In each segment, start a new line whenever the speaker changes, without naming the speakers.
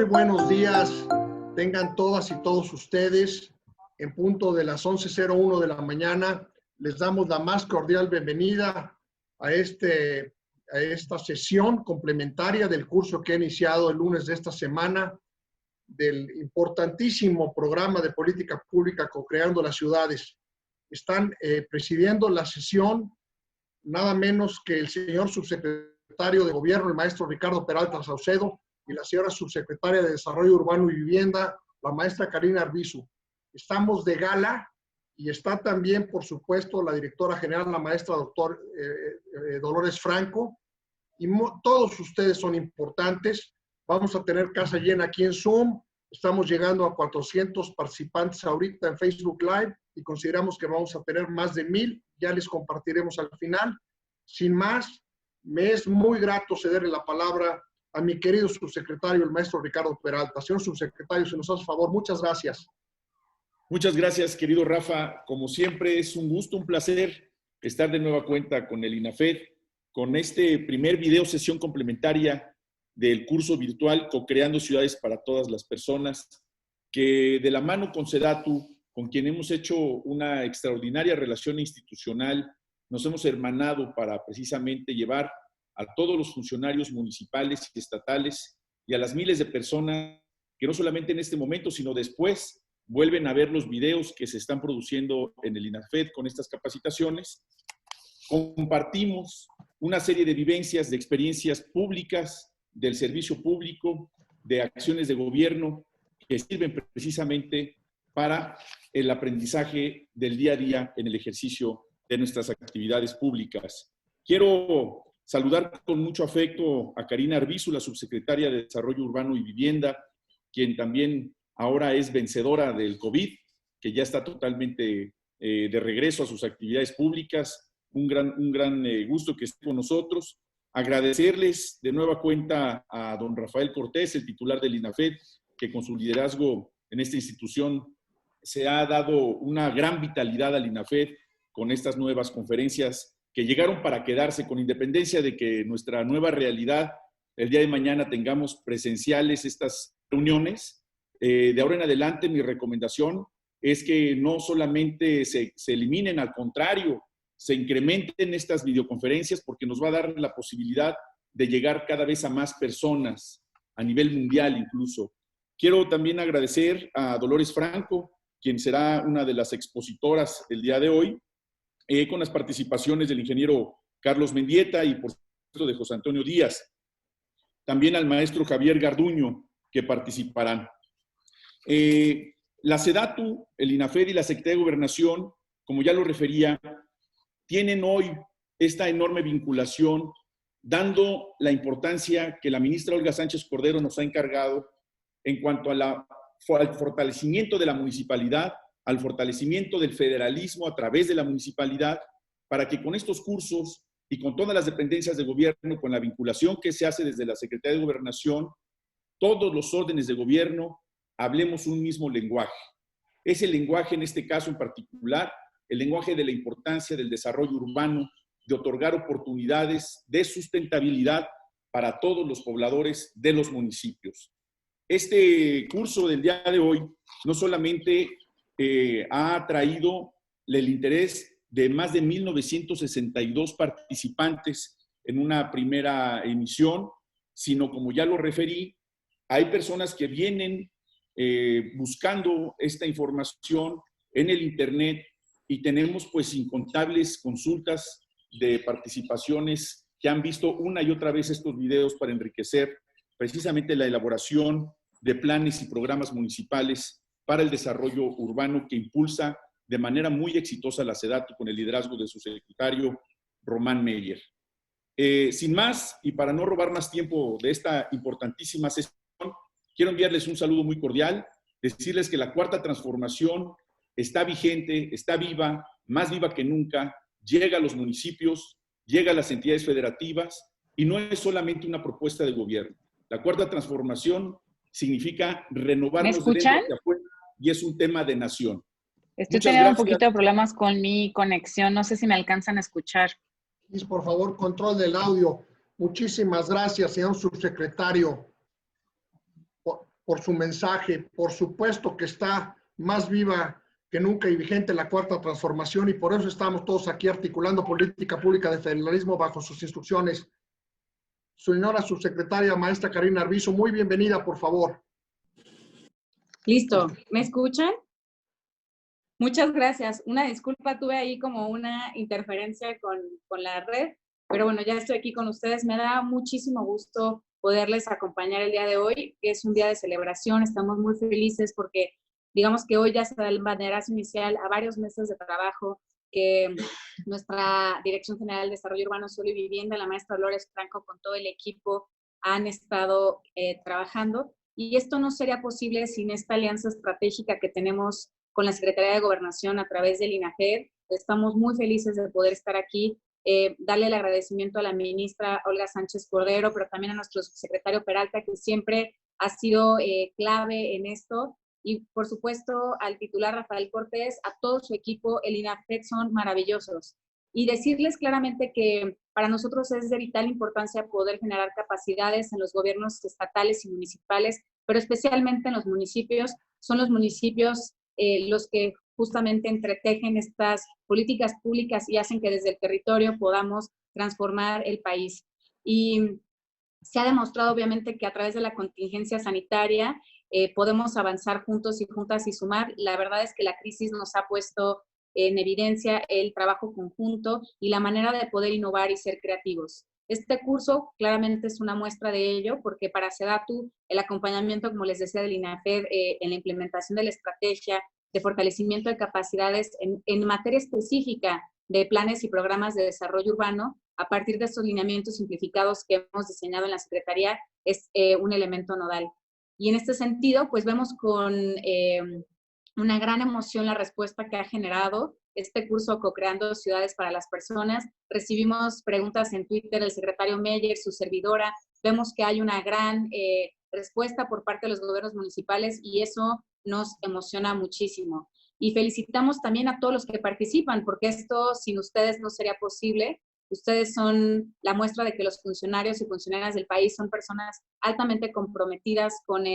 buenos días tengan todas y todos ustedes. En punto de las 11:01 de la mañana, les damos la más cordial bienvenida a esta sesión complementaria del curso que he iniciado el lunes de esta semana del importantísimo programa de política pública Co-Creando las Ciudades. Están presidiendo la sesión nada menos que el señor subsecretario de Gobierno, el maestro Ricardo Peralta Saucedo, y la señora subsecretaria de Desarrollo Urbano y Vivienda, la maestra Karina Arbizu. Estamos de gala y está también, por supuesto, la directora general, la maestra doctor Dolores Franco, y todos ustedes son importantes. Vamos a tener casa llena aquí en Zoom. Estamos llegando a 400 participantes ahorita en Facebook Live y consideramos que vamos a tener más de 1000. Ya les compartiremos al final. Sin más, me es muy grato cederle la palabra a mi querido subsecretario, el maestro Ricardo Peralta. Señor subsecretario, si nos hace favor, muchas gracias.
Muchas gracias, querido Rafa. Como siempre, es un gusto, un placer estar de nueva cuenta con el INAFED, con este primer video sesión complementaria del curso virtual Co-Creando Ciudades para Todas las Personas, que de la mano con SEDATU, con quien hemos hecho una extraordinaria relación institucional, nos hemos hermanado para precisamente llevar a todos los funcionarios municipales y estatales y a las miles de personas que no solamente en este momento, sino después vuelven a ver los videos que se están produciendo en el INAFED con estas capacitaciones. Compartimos una serie de vivencias, de experiencias públicas, del servicio público, de acciones de gobierno que sirven precisamente para el aprendizaje del día a día en el ejercicio de nuestras actividades públicas. Quiero saludar con mucho afecto a Karina Arbizu, la subsecretaria de Desarrollo Urbano y Vivienda, quien también ahora es vencedora del COVID, que ya está totalmente de regreso a sus actividades públicas. Un gran gusto que esté con nosotros. Agradecerles de nueva cuenta a don Rafael Cortés, el titular del INAFED, que con su liderazgo en esta institución se ha dado una gran vitalidad al INAFED con estas nuevas conferencias que llegaron para quedarse, con independencia de que nuestra nueva realidad, el día de mañana tengamos presenciales estas reuniones. De ahora en adelante mi recomendación es que no solamente se eliminen, al contrario, se incrementen estas videoconferencias porque nos va a dar la posibilidad de llegar cada vez a más personas, a nivel mundial incluso. Quiero también agradecer a Dolores Franco, quien será una de las expositoras el día de hoy, con las participaciones del ingeniero Carlos Mendieta y por supuesto de José Antonio Díaz. También al maestro Javier Garduño, que participarán. La SEDATU, el INAFED y la Secretaría de Gobernación, como ya lo refería, tienen hoy esta enorme vinculación, dando la importancia que la ministra Olga Sánchez Cordero nos ha encargado en cuanto al fortalecimiento de la municipalidad, al fortalecimiento del federalismo a través de la municipalidad, para que con estos cursos y con todas las dependencias de gobierno, con la vinculación que se hace desde la Secretaría de Gobernación, todos los órdenes de gobierno hablemos un mismo lenguaje. Ese lenguaje, en este caso en particular, el lenguaje de la importancia del desarrollo urbano, de otorgar oportunidades de sustentabilidad para todos los pobladores de los municipios. Este curso del día de hoy no solamente ha atraído el interés de más de 1962 participantes en una primera emisión, sino, como ya lo referí, hay personas que vienen buscando esta información en el Internet y tenemos pues incontables consultas de participaciones que han visto una y otra vez estos videos para enriquecer precisamente la elaboración de planes y programas municipales para el desarrollo urbano que impulsa de manera muy exitosa la SEDATU con el liderazgo de su secretario Román Meyer. Sin más, y para no robar más tiempo de esta importantísima sesión, quiero enviarles un saludo muy cordial, decirles que la cuarta transformación está vigente, está viva, más viva que nunca, llega a los municipios, llega a las entidades federativas y no es solamente una propuesta de gobierno. La cuarta transformación significa renovarnos de dentro hacia afuera y es un tema de nación.
Estoy teniendo un poquito de problemas con mi conexión, no sé si me alcanzan a escuchar.
Por favor, control del audio. Muchísimas gracias, señor subsecretario. por su mensaje. Por supuesto que está más viva que nunca y vigente la cuarta transformación, y por eso estamos todos aquí articulando política pública de federalismo bajo sus instrucciones. Señora subsecretaria, maestra Karina Arvizu, muy bienvenida, por favor.
Listo, ¿me escuchan? Muchas gracias. Una disculpa, tuve ahí como una interferencia con la red, pero bueno, ya estoy aquí con ustedes. Me da muchísimo gusto poderles acompañar el día de hoy, que es un día de celebración. Estamos muy felices porque digamos que hoy ya se da el banderazo inicial a varios meses de trabajo que nuestra Dirección General de Desarrollo Urbano, Suelo y Vivienda, la maestra Dolores Franco, con todo el equipo, han estado trabajando. Y esto no sería posible sin esta alianza estratégica que tenemos con la Secretaría de Gobernación a través del INAFED. Estamos muy felices de poder estar aquí, darle el agradecimiento a la ministra Olga Sánchez Cordero, pero también a nuestro subsecretario Peralta, que siempre ha sido clave en esto, y por supuesto al titular Rafael Cortés, a todo su equipo. El INAFED son maravillosos. Y decirles claramente que para nosotros es de vital importancia poder generar capacidades en los gobiernos estatales y municipales, pero especialmente en los municipios. Son los municipios los que justamente entretejen estas políticas públicas y hacen que desde el territorio podamos transformar el país. Y se ha demostrado obviamente que a través de la contingencia sanitaria podemos avanzar juntos y juntas y sumar. La verdad es que la crisis nos ha puesto en evidencia el trabajo conjunto y la manera de poder innovar y ser creativos. Este curso claramente es una muestra de ello, porque para SEDATU el acompañamiento, como les decía, del INAFED en la implementación de la estrategia de fortalecimiento de capacidades en materia específica de planes y programas de desarrollo urbano, a partir de estos lineamientos simplificados que hemos diseñado en la Secretaría, es un elemento nodal. Y en este sentido, pues vemos con una gran emoción la respuesta que ha generado este curso Co-Creando Ciudades para las Personas. Recibimos preguntas en Twitter del secretario Meyer, su servidora. Vemos que hay una gran respuesta por parte de los gobiernos municipales y eso nos emociona muchísimo. Y felicitamos también a todos los que participan, porque esto sin ustedes no sería posible. Ustedes son la muestra de que los funcionarios y funcionarias del país son personas altamente comprometidas con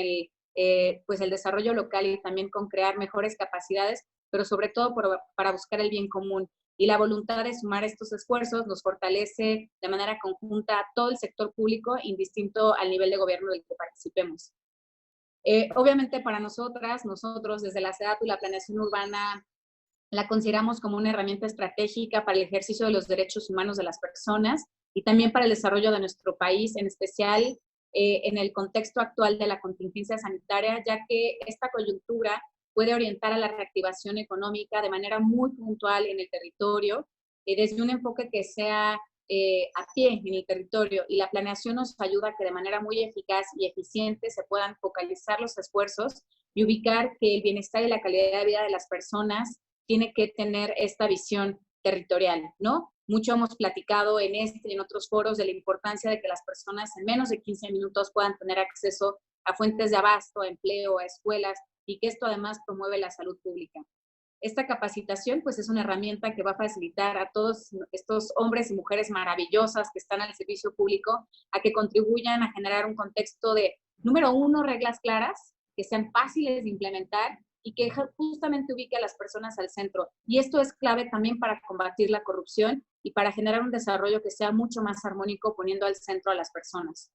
pues el desarrollo local y también con crear mejores capacidades, pero sobre todo para buscar el bien común. Y la voluntad de sumar estos esfuerzos nos fortalece de manera conjunta a todo el sector público, indistinto al nivel de gobierno del que participemos. Obviamente para nosotros desde la SEDATU, la planeación urbana la consideramos como una herramienta estratégica para el ejercicio de los derechos humanos de las personas y también para el desarrollo de nuestro país, en especial en el contexto actual de la contingencia sanitaria, ya que esta coyuntura puede orientar a la reactivación económica de manera muy puntual en el territorio, desde un enfoque que sea a pie en el territorio, y la planeación nos ayuda a que de manera muy eficaz y eficiente se puedan focalizar los esfuerzos y ubicar que el bienestar y la calidad de vida de las personas tiene que tener esta visión territorial, ¿no? Mucho hemos platicado en este y en otros foros de la importancia de que las personas en menos de 15 minutos puedan tener acceso a fuentes de abasto, a empleo, a escuelas, y que esto además promueve la salud pública. Esta capacitación pues es una herramienta que va a facilitar a todos estos hombres y mujeres maravillosas que están al servicio público a que contribuyan a generar un contexto de, número uno, reglas claras, que sean fáciles de implementar y que justamente ubique a las personas al centro. Y esto es clave también para combatir la corrupción y para generar un desarrollo que sea mucho más armónico, poniendo al centro a las personas.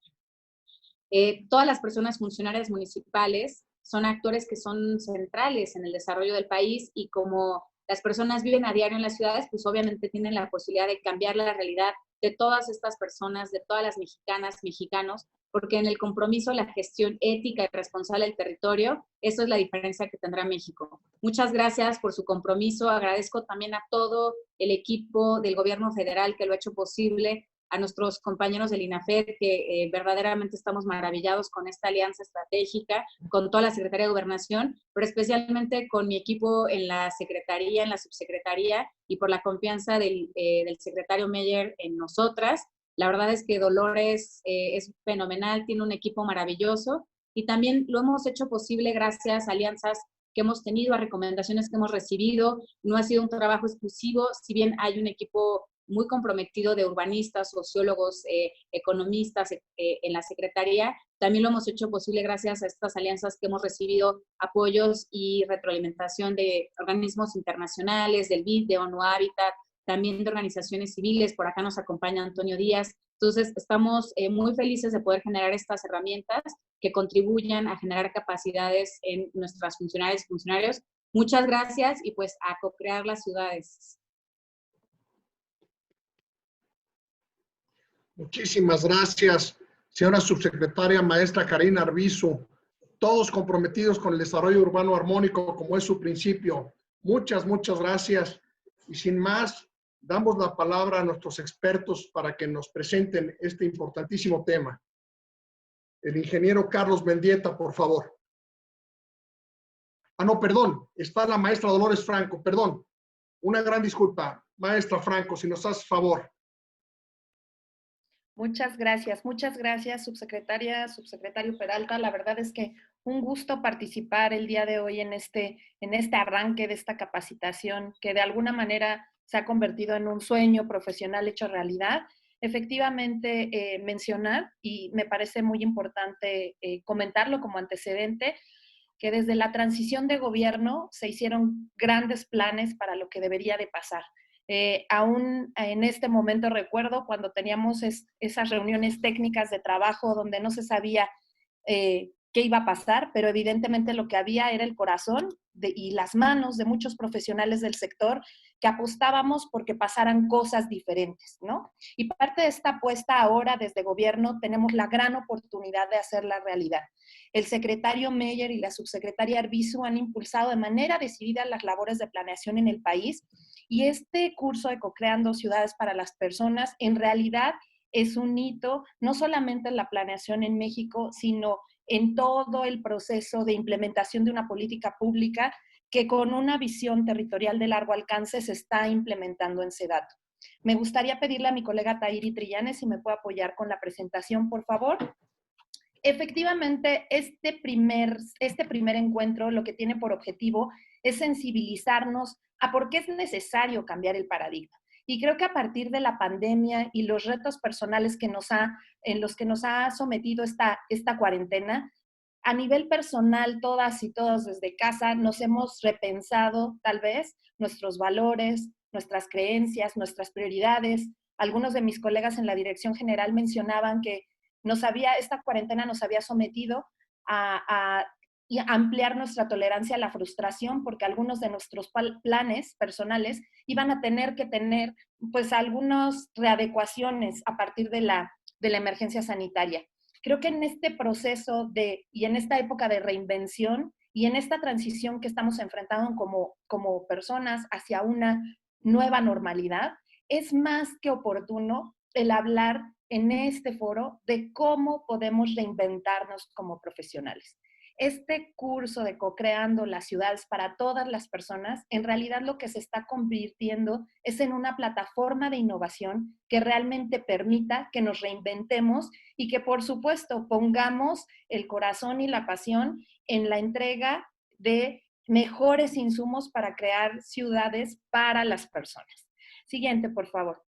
Todas las personas funcionarias municipales son actores que son centrales en el desarrollo del país, y como las personas viven a diario en las ciudades, pues obviamente tienen la posibilidad de cambiar la realidad de todas estas personas, de todas las mexicanas, mexicanos, porque en el compromiso, la gestión ética y responsable del territorio, eso es la diferencia que tendrá México. Muchas gracias por su compromiso. Agradezco también a todo el equipo del gobierno federal que lo ha hecho posible, a nuestros compañeros del INAFED, que verdaderamente estamos maravillados con esta alianza estratégica, con toda la Secretaría de Gobernación, pero especialmente con mi equipo en la Secretaría, en la Subsecretaría, y por la confianza del secretario Meyer en nosotras. La verdad es que Dolores es fenomenal, tiene un equipo maravilloso, y también lo hemos hecho posible gracias a alianzas que hemos tenido, a recomendaciones que hemos recibido. No ha sido un trabajo exclusivo, si bien hay un equipo muy comprometido de urbanistas, sociólogos, economistas en la Secretaría. También lo hemos hecho posible gracias a estas alianzas que hemos recibido apoyos y retroalimentación de organismos internacionales, del BID, de ONU Habitat, también de organizaciones civiles. Por acá nos acompaña Antonio Díaz. Entonces, estamos muy felices de poder generar estas herramientas que contribuyan a generar capacidades en nuestras funcionarias y funcionarios. Muchas gracias y pues a co-crear las ciudades.
Muchísimas gracias, señora subsecretaria maestra Karina Arbizu. Todos comprometidos con el desarrollo urbano armónico, como es su principio. Muchas gracias. Y sin más, damos la palabra a nuestros expertos para que nos presenten este importantísimo tema. El ingeniero Carlos Mendieta, por favor. Ah, no, perdón, está la maestra Dolores Franco, perdón. Una gran disculpa. Maestra Franco, si nos haces favor.
Muchas gracias, subsecretaria, subsecretario Peralta. La verdad es que un gusto participar el día de hoy en este arranque de esta capacitación que de alguna manera se ha convertido en un sueño profesional hecho realidad. Efectivamente, mencionar, y me parece muy importante comentarlo como antecedente, que desde la transición de gobierno se hicieron grandes planes para lo que debería de pasar. Aún en este momento recuerdo cuando teníamos esas reuniones técnicas de trabajo donde no se sabía qué iba a pasar, pero evidentemente lo que había era el corazón y las manos de muchos profesionales del sector que apostábamos porque pasaran cosas diferentes, ¿no? Y parte de esta apuesta ahora desde gobierno tenemos la gran oportunidad de hacerla realidad. El secretario Meyer y la subsecretaria Arbizu han impulsado de manera decidida las labores de planeación en el país y este curso de Co-Creando Ciudades para las Personas en realidad es un hito no solamente en la planeación en México, sino en todo el proceso de implementación de una política pública que con una visión territorial de largo alcance se está implementando en SEDATU. Me gustaría pedirle a mi colega Tahiri Trillanes si me puede apoyar con la presentación, por favor. Efectivamente, este primer encuentro lo que tiene por objetivo es sensibilizarnos a por qué es necesario cambiar el paradigma. Y creo que a partir de la pandemia y los retos personales en los que nos ha sometido esta cuarentena, a nivel personal, todas y todos desde casa nos hemos repensado tal vez nuestros valores, nuestras creencias, nuestras prioridades. Algunos de mis colegas en la dirección general mencionaban que esta cuarentena nos había sometido a ampliar nuestra tolerancia a la frustración, porque algunos de nuestros planes personales iban a tener que tener pues algunas readecuaciones a partir de la emergencia sanitaria. Creo que en este proceso y en esta época de reinvención y en esta transición que estamos enfrentando como personas hacia una nueva normalidad, es más que oportuno el hablar en este foro de cómo podemos reinventarnos como profesionales. Este curso de Co-Creando las Ciudades para todas las personas, en realidad lo que se está convirtiendo es en una plataforma de innovación que realmente permita que nos reinventemos y que, por supuesto, pongamos el corazón y la pasión en la entrega de mejores insumos para crear ciudades para las personas. Siguiente, por favor.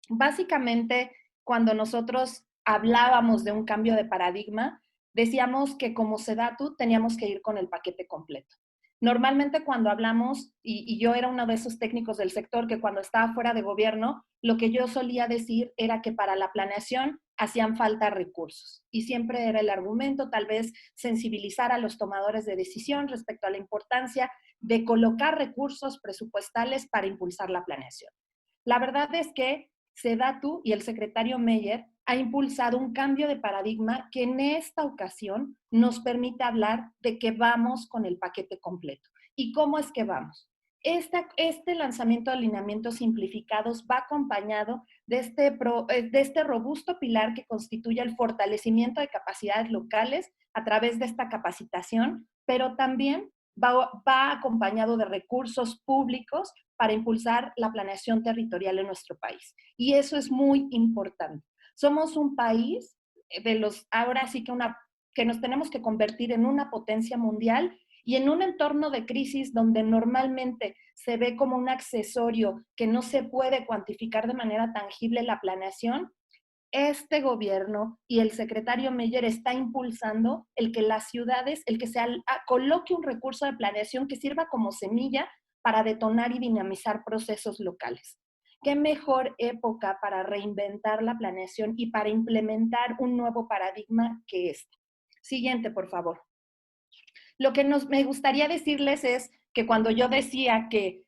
Básicamente, cuando nosotros hablábamos de un cambio de paradigma, decíamos que como SEDATU teníamos que ir con el paquete completo. Normalmente cuando hablamos, y yo era uno de esos técnicos del sector que cuando estaba fuera de gobierno, lo que yo solía decir era que para la planeación hacían falta recursos. Y siempre era el argumento, tal vez sensibilizar a los tomadores de decisión respecto a la importancia de colocar recursos presupuestales para impulsar la planeación. La verdad es que SEDATU y el secretario Meyer ha impulsado un cambio de paradigma que en esta ocasión nos permite hablar de que vamos con el paquete completo. ¿Y cómo es que vamos? Este lanzamiento de alineamientos simplificados va acompañado de este robusto pilar que constituye el fortalecimiento de capacidades locales a través de esta capacitación, pero también va acompañado de recursos públicos para impulsar la planeación territorial en nuestro país. Y eso es muy importante. Somos un país ahora sí que nos tenemos que convertir en una potencia mundial Y en un entorno de crisis donde normalmente se ve como un accesorio que no se puede cuantificar de manera tangible la planeación, este gobierno y el secretario Meyer está impulsando el que las ciudades, el que se coloque un recurso de planeación que sirva como semilla para detonar y dinamizar procesos locales. ¿Qué mejor época para reinventar la planeación y para implementar un nuevo paradigma que este? Siguiente, por favor. Lo que me gustaría decirles es que cuando yo decía que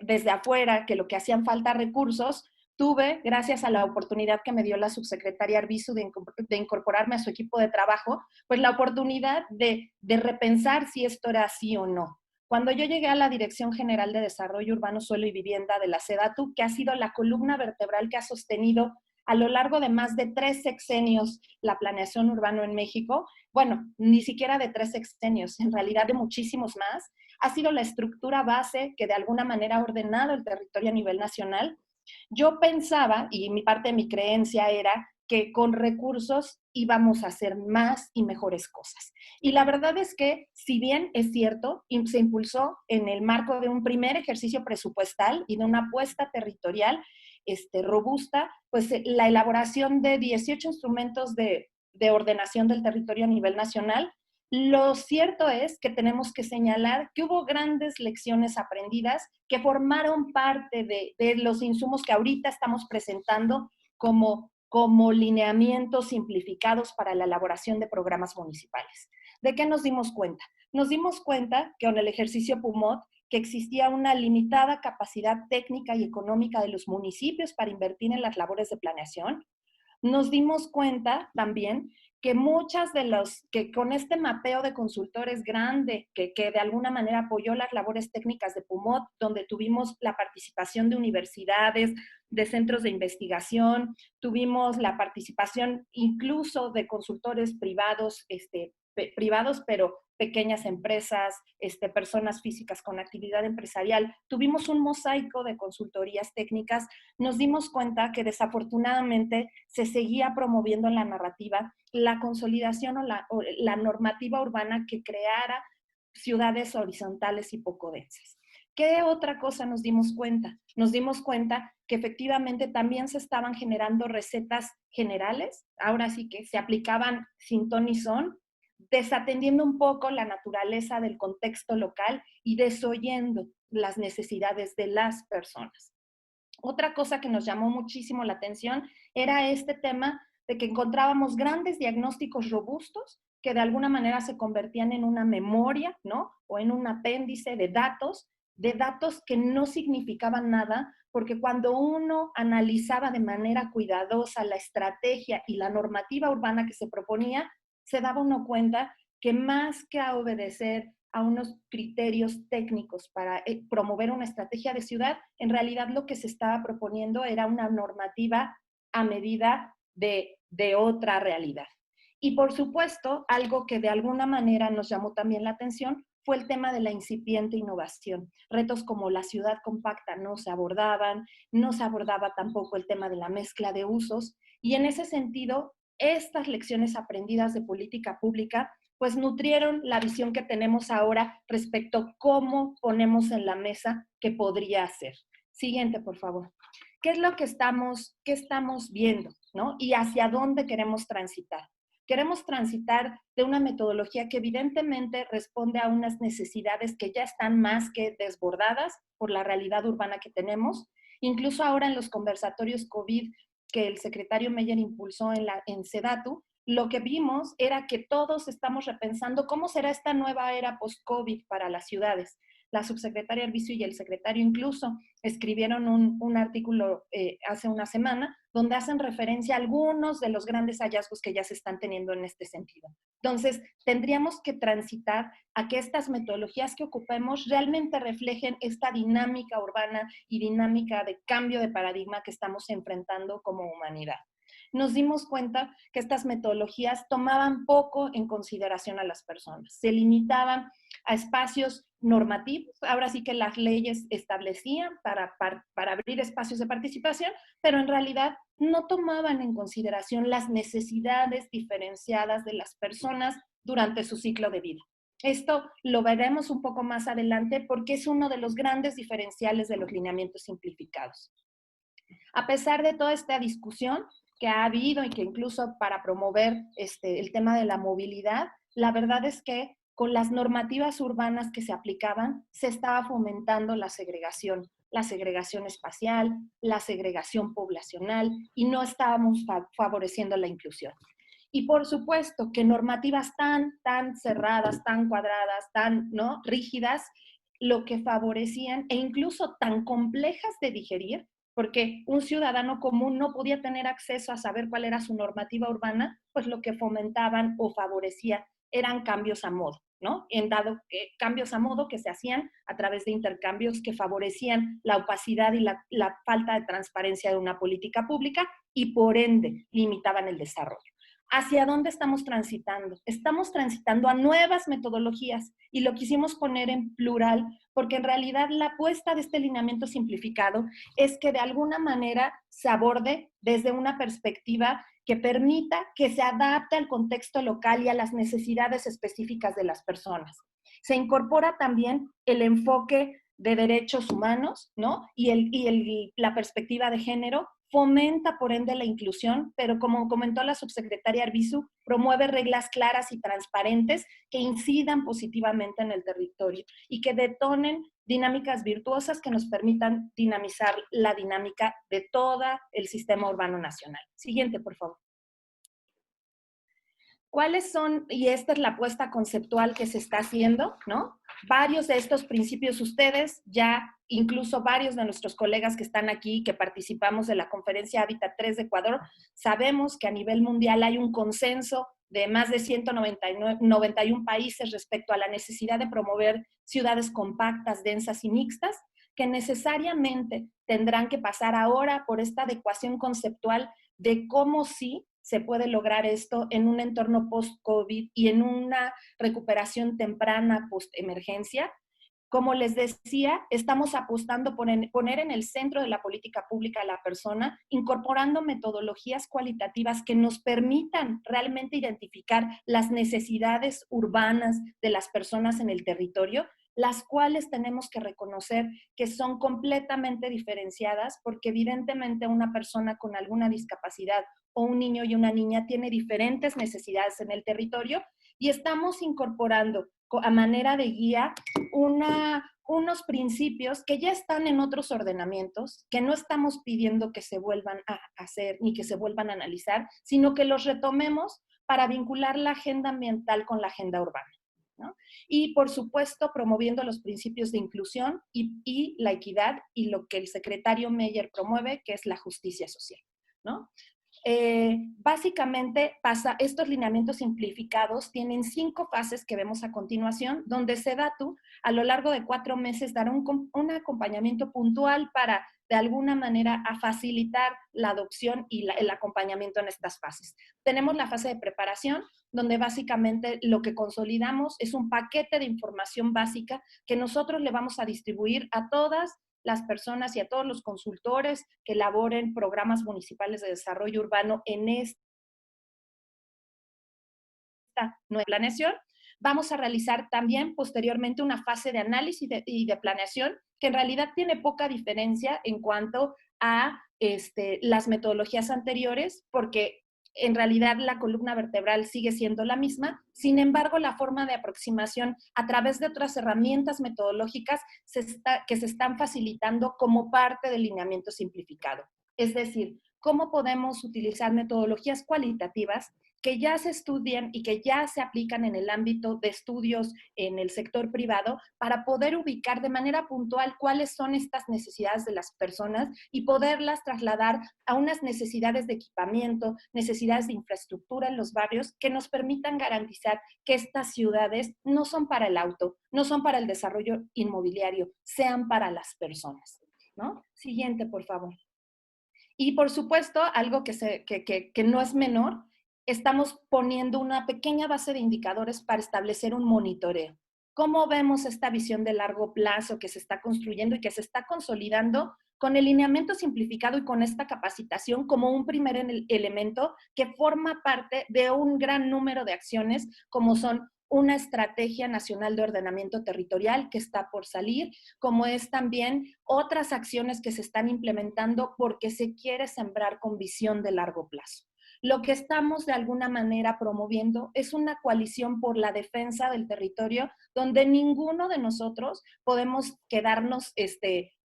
desde afuera, que lo que hacían falta recursos, tuve, gracias a la oportunidad que me dio la subsecretaria Arbizu de incorporarme a su equipo de trabajo, pues la oportunidad de repensar si esto era así o no. Cuando yo llegué a la Dirección General de Desarrollo Urbano, Suelo y Vivienda de la SEDATU, que ha sido la columna vertebral que ha sostenido a lo largo de más de 3 sexenios la planeación urbana en México, bueno, ni siquiera de 3 sexenios, en realidad de muchísimos más, ha sido la estructura base que de alguna manera ha ordenado el territorio a nivel nacional. Yo pensaba, y parte de mi creencia era, que con recursos íbamos a hacer más y mejores cosas. Y la verdad es que, si bien es cierto, se impulsó en el marco de un primer ejercicio presupuestal y de una apuesta territorial robusta, pues la elaboración de 18 instrumentos de ordenación del territorio a nivel nacional. Lo cierto es que tenemos que señalar que hubo grandes lecciones aprendidas que formaron parte de los insumos que ahorita estamos presentando como lineamientos simplificados para la elaboración de programas municipales. ¿De qué nos dimos cuenta? Nos dimos cuenta que con el ejercicio PUMOT que existía una limitada capacidad técnica y económica de los municipios para invertir en las labores de planeación. Nos dimos cuenta también que muchas de los, que con este mapeo de consultores grande, que de alguna manera apoyó las labores técnicas de PUMOT, donde tuvimos la participación de universidades, de centros de investigación, tuvimos la participación incluso de consultores privados, pero pequeñas empresas, personas físicas con actividad empresarial. Tuvimos un mosaico de consultorías técnicas. Nos dimos cuenta que desafortunadamente se seguía promoviendo en la narrativa la consolidación o la normativa urbana que creara ciudades horizontales y poco densas. ¿Qué otra cosa nos dimos cuenta? Nos dimos cuenta que efectivamente también se estaban generando recetas generales, ahora sí que se aplicaban sin ton ni son, desatendiendo un poco la naturaleza del contexto local y desoyendo las necesidades de las personas. Otra cosa que nos llamó muchísimo la atención era este tema de que encontrábamos grandes diagnósticos robustos que de alguna manera se convertían en una memoria, ¿no? O en un apéndice de datos que no significaban nada, porque cuando uno analizaba de manera cuidadosa la estrategia y la normativa urbana que se proponía, se daba uno cuenta que más que a obedecer a unos criterios técnicos para promover una estrategia de ciudad, en realidad lo que se estaba proponiendo era una normativa a medida de otra realidad. Y por supuesto, algo que de alguna manera nos llamó también la atención fue el tema de la incipiente innovación. Retos como la ciudad compacta no se abordaban, no se abordaba tampoco el tema de la mezcla de usos, y en ese sentido, estas lecciones aprendidas de política pública pues nutrieron la visión que tenemos ahora respecto a cómo ponemos en la mesa que podría hacer. Siguiente, por favor. ¿Qué es lo que estamos viendo, ¿no? Y hacia dónde queremos transitar? Queremos transitar de una metodología que evidentemente responde a unas necesidades que ya están más que desbordadas por la realidad urbana que tenemos. Incluso ahora en los conversatorios COVID que el secretario Meyer impulsó en SEDATU, lo que vimos era que todos estamos repensando cómo será esta nueva era post-COVID para las ciudades. La subsecretaria Arbizu y el secretario incluso escribieron un artículo hace una semana donde hacen referencia a algunos de los grandes hallazgos que ya se están teniendo en este sentido. Entonces, tendríamos que transitar a que estas metodologías que ocupemos realmente reflejen esta dinámica urbana y dinámica de cambio de paradigma que estamos enfrentando como humanidad. Nos dimos cuenta que estas metodologías tomaban poco en consideración a las personas, se limitaban a espacios normativos, ahora sí que las leyes establecían para abrir espacios de participación, pero en realidad no tomaban en consideración las necesidades diferenciadas de las personas durante su ciclo de vida. Esto lo veremos un poco más adelante porque es uno de los grandes diferenciales de los lineamientos simplificados. A pesar de toda esta discusión que ha habido y que incluso para promover el tema de la movilidad, la verdad es que con las normativas urbanas que se aplicaban, se estaba fomentando la segregación espacial, la segregación poblacional, y no estábamos favoreciendo la inclusión. Y por supuesto que normativas tan cerradas, tan cuadradas, tan, ¿no?, rígidas, lo que favorecían, e incluso tan complejas de digerir, porque un ciudadano común no podía tener acceso a saber cuál era su normativa urbana, pues lo que fomentaban o favorecía eran cambios a modo, ¿no? Cambios a modo que se hacían a través de intercambios que favorecían la opacidad y la falta de transparencia de una política pública y por ende limitaban el desarrollo. ¿Hacia dónde estamos transitando? Estamos transitando a nuevas metodologías y lo quisimos poner en plural porque en realidad la apuesta de este lineamiento simplificado es que de alguna manera se aborde desde una perspectiva que permita que se adapte al contexto local y a las necesidades específicas de las personas. Se incorpora también el enfoque de derechos humanos, ¿no? Y la perspectiva de género, fomenta por ende la inclusión, pero como comentó la subsecretaria Arbizu, promueve reglas claras y transparentes que incidan positivamente en el territorio y que detonen dinámicas virtuosas que nos permitan dinamizar la dinámica de todo el sistema urbano nacional. Siguiente, por favor. ¿Cuáles son? Y esta es la apuesta conceptual que se está haciendo, ¿no? Varios de estos principios ustedes, ya incluso varios de nuestros colegas que están aquí, que participamos de la conferencia Hábitat 3 de Ecuador, sabemos que a nivel mundial hay un consenso de más de 191 países respecto a la necesidad de promover ciudades compactas, densas y mixtas, que necesariamente tendrán que pasar ahora por esta adecuación conceptual de cómo sí se puede lograr esto en un entorno post-COVID y en una recuperación temprana post-emergencia. Como les decía, estamos apostando por poner en el centro de la política pública a la persona, incorporando metodologías cualitativas que nos permitan realmente identificar las necesidades urbanas de las personas en el territorio, las cuales tenemos que reconocer que son completamente diferenciadas porque evidentemente una persona con alguna discapacidad o un niño y una niña tiene diferentes necesidades en el territorio y estamos incorporando a manera de guía unos principios que ya están en otros ordenamientos, que no estamos pidiendo que se vuelvan a hacer ni que se vuelvan a analizar, sino que los retomemos para vincular la agenda ambiental con la agenda urbana, ¿no? Y por supuesto promoviendo los principios de inclusión y la equidad y lo que el secretario Meyer promueve, que es la justicia social, ¿no? Básicamente estos lineamientos simplificados tienen 5 fases que vemos a continuación, donde SEDATU a lo largo de 4 meses dará un acompañamiento puntual para de alguna manera a facilitar la adopción y el acompañamiento en estas fases. Tenemos la fase de preparación, donde básicamente lo que consolidamos es un paquete de información básica que nosotros le vamos a distribuir a todas las personas y a todos los consultores que elaboren programas municipales de desarrollo urbano en esta nueva planeación. Vamos a realizar también posteriormente una fase de análisis y de planeación que en realidad tiene poca diferencia en cuanto a las metodologías anteriores, porque en realidad la columna vertebral sigue siendo la misma, sin embargo la forma de aproximación a través de otras herramientas metodológicas que se están facilitando como parte del lineamiento simplificado. Es decir, cómo podemos utilizar metodologías cualitativas que ya se estudian y que ya se aplican en el ámbito de estudios en el sector privado para poder ubicar de manera puntual cuáles son estas necesidades de las personas y poderlas trasladar a unas necesidades de equipamiento, necesidades de infraestructura en los barrios que nos permitan garantizar que estas ciudades no son para el auto, no son para el desarrollo inmobiliario, sean para las personas, ¿no? Siguiente, por favor. Y por supuesto, algo que no es menor, estamos poniendo una pequeña base de indicadores para establecer un monitoreo. ¿Cómo vemos esta visión de largo plazo que se está construyendo y que se está consolidando con el lineamiento simplificado y con esta capacitación como un primer elemento que forma parte de un gran número de acciones como son una estrategia nacional de ordenamiento territorial que está por salir, como es también otras acciones que se están implementando porque se quiere sembrar con visión de largo plazo. Lo que estamos de alguna manera promoviendo es una coalición por la defensa del territorio donde ninguno de nosotros podemos quedarnos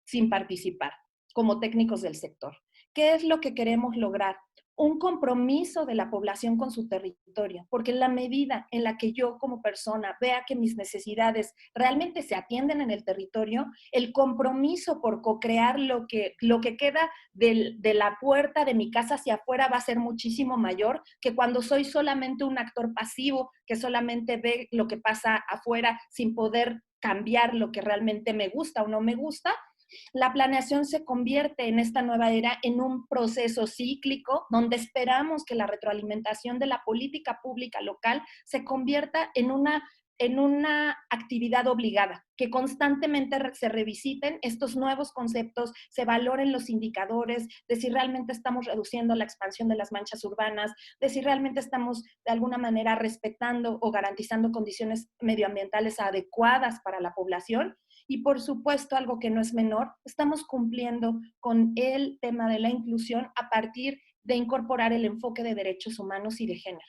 sin participar como técnicos del sector. ¿Qué es lo que queremos lograr? Un compromiso de la población con su territorio, porque en la medida en la que yo como persona vea que mis necesidades realmente se atienden en el territorio, el compromiso por co-crear lo que queda de la puerta de mi casa hacia afuera va a ser muchísimo mayor que cuando soy solamente un actor pasivo que solamente ve lo que pasa afuera sin poder cambiar lo que realmente me gusta o no me gusta. La planeación se convierte en esta nueva era en un proceso cíclico donde esperamos que la retroalimentación de la política pública local se convierta en una actividad obligada, que constantemente se revisiten estos nuevos conceptos, se valoren los indicadores de si realmente estamos reduciendo la expansión de las manchas urbanas, de si realmente estamos de alguna manera respetando o garantizando condiciones medioambientales adecuadas para la población. Y por supuesto, algo que no es menor, estamos cumpliendo con el tema de la inclusión a partir de incorporar el enfoque de derechos humanos y de género.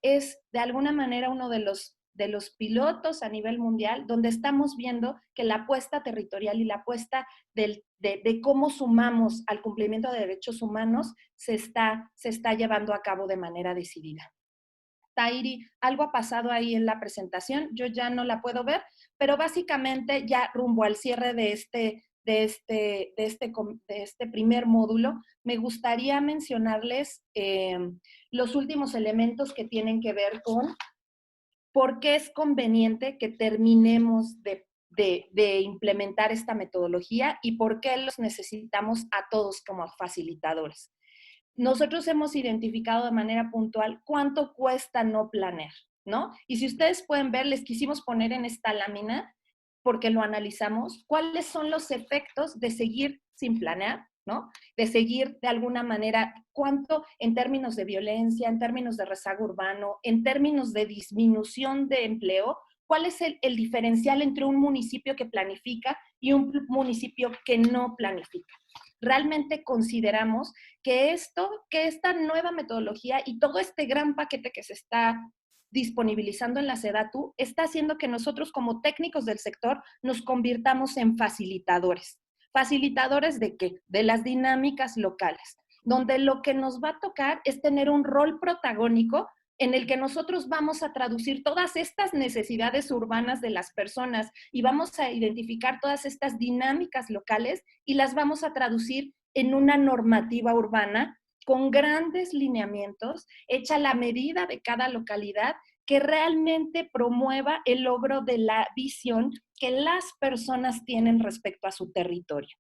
Es de alguna manera uno de los pilotos a nivel mundial donde estamos viendo que la apuesta territorial y la apuesta de cómo sumamos al cumplimiento de derechos humanos se está llevando a cabo de manera decidida. Tairi, algo ha pasado ahí en la presentación, yo ya no la puedo ver, pero básicamente ya rumbo al cierre de este primer módulo, me gustaría mencionarles los últimos elementos que tienen que ver con por qué es conveniente que terminemos de implementar esta metodología y por qué los necesitamos a todos como facilitadores. Nosotros hemos identificado de manera puntual cuánto cuesta no planear, ¿no? Y si ustedes pueden ver, les quisimos poner en esta lámina, porque lo analizamos, cuáles son los efectos de seguir sin planear, ¿no? De seguir de alguna manera, cuánto en términos de violencia, en términos de rezago urbano, en términos de disminución de empleo, cuál es el diferencial entre un municipio que planifica y un municipio que no planifica. Realmente consideramos que esta nueva metodología y todo este gran paquete que se está disponibilizando en la SEDATU está haciendo que nosotros como técnicos del sector nos convirtamos en facilitadores. ¿Facilitadores de qué? De las dinámicas locales, donde lo que nos va a tocar es tener un rol protagónico en el que nosotros vamos a traducir todas estas necesidades urbanas de las personas y vamos a identificar todas estas dinámicas locales y las vamos a traducir en una normativa urbana con grandes lineamientos, hecha a la medida de cada localidad, que realmente promueva el logro de la visión que las personas tienen respecto a su territorio.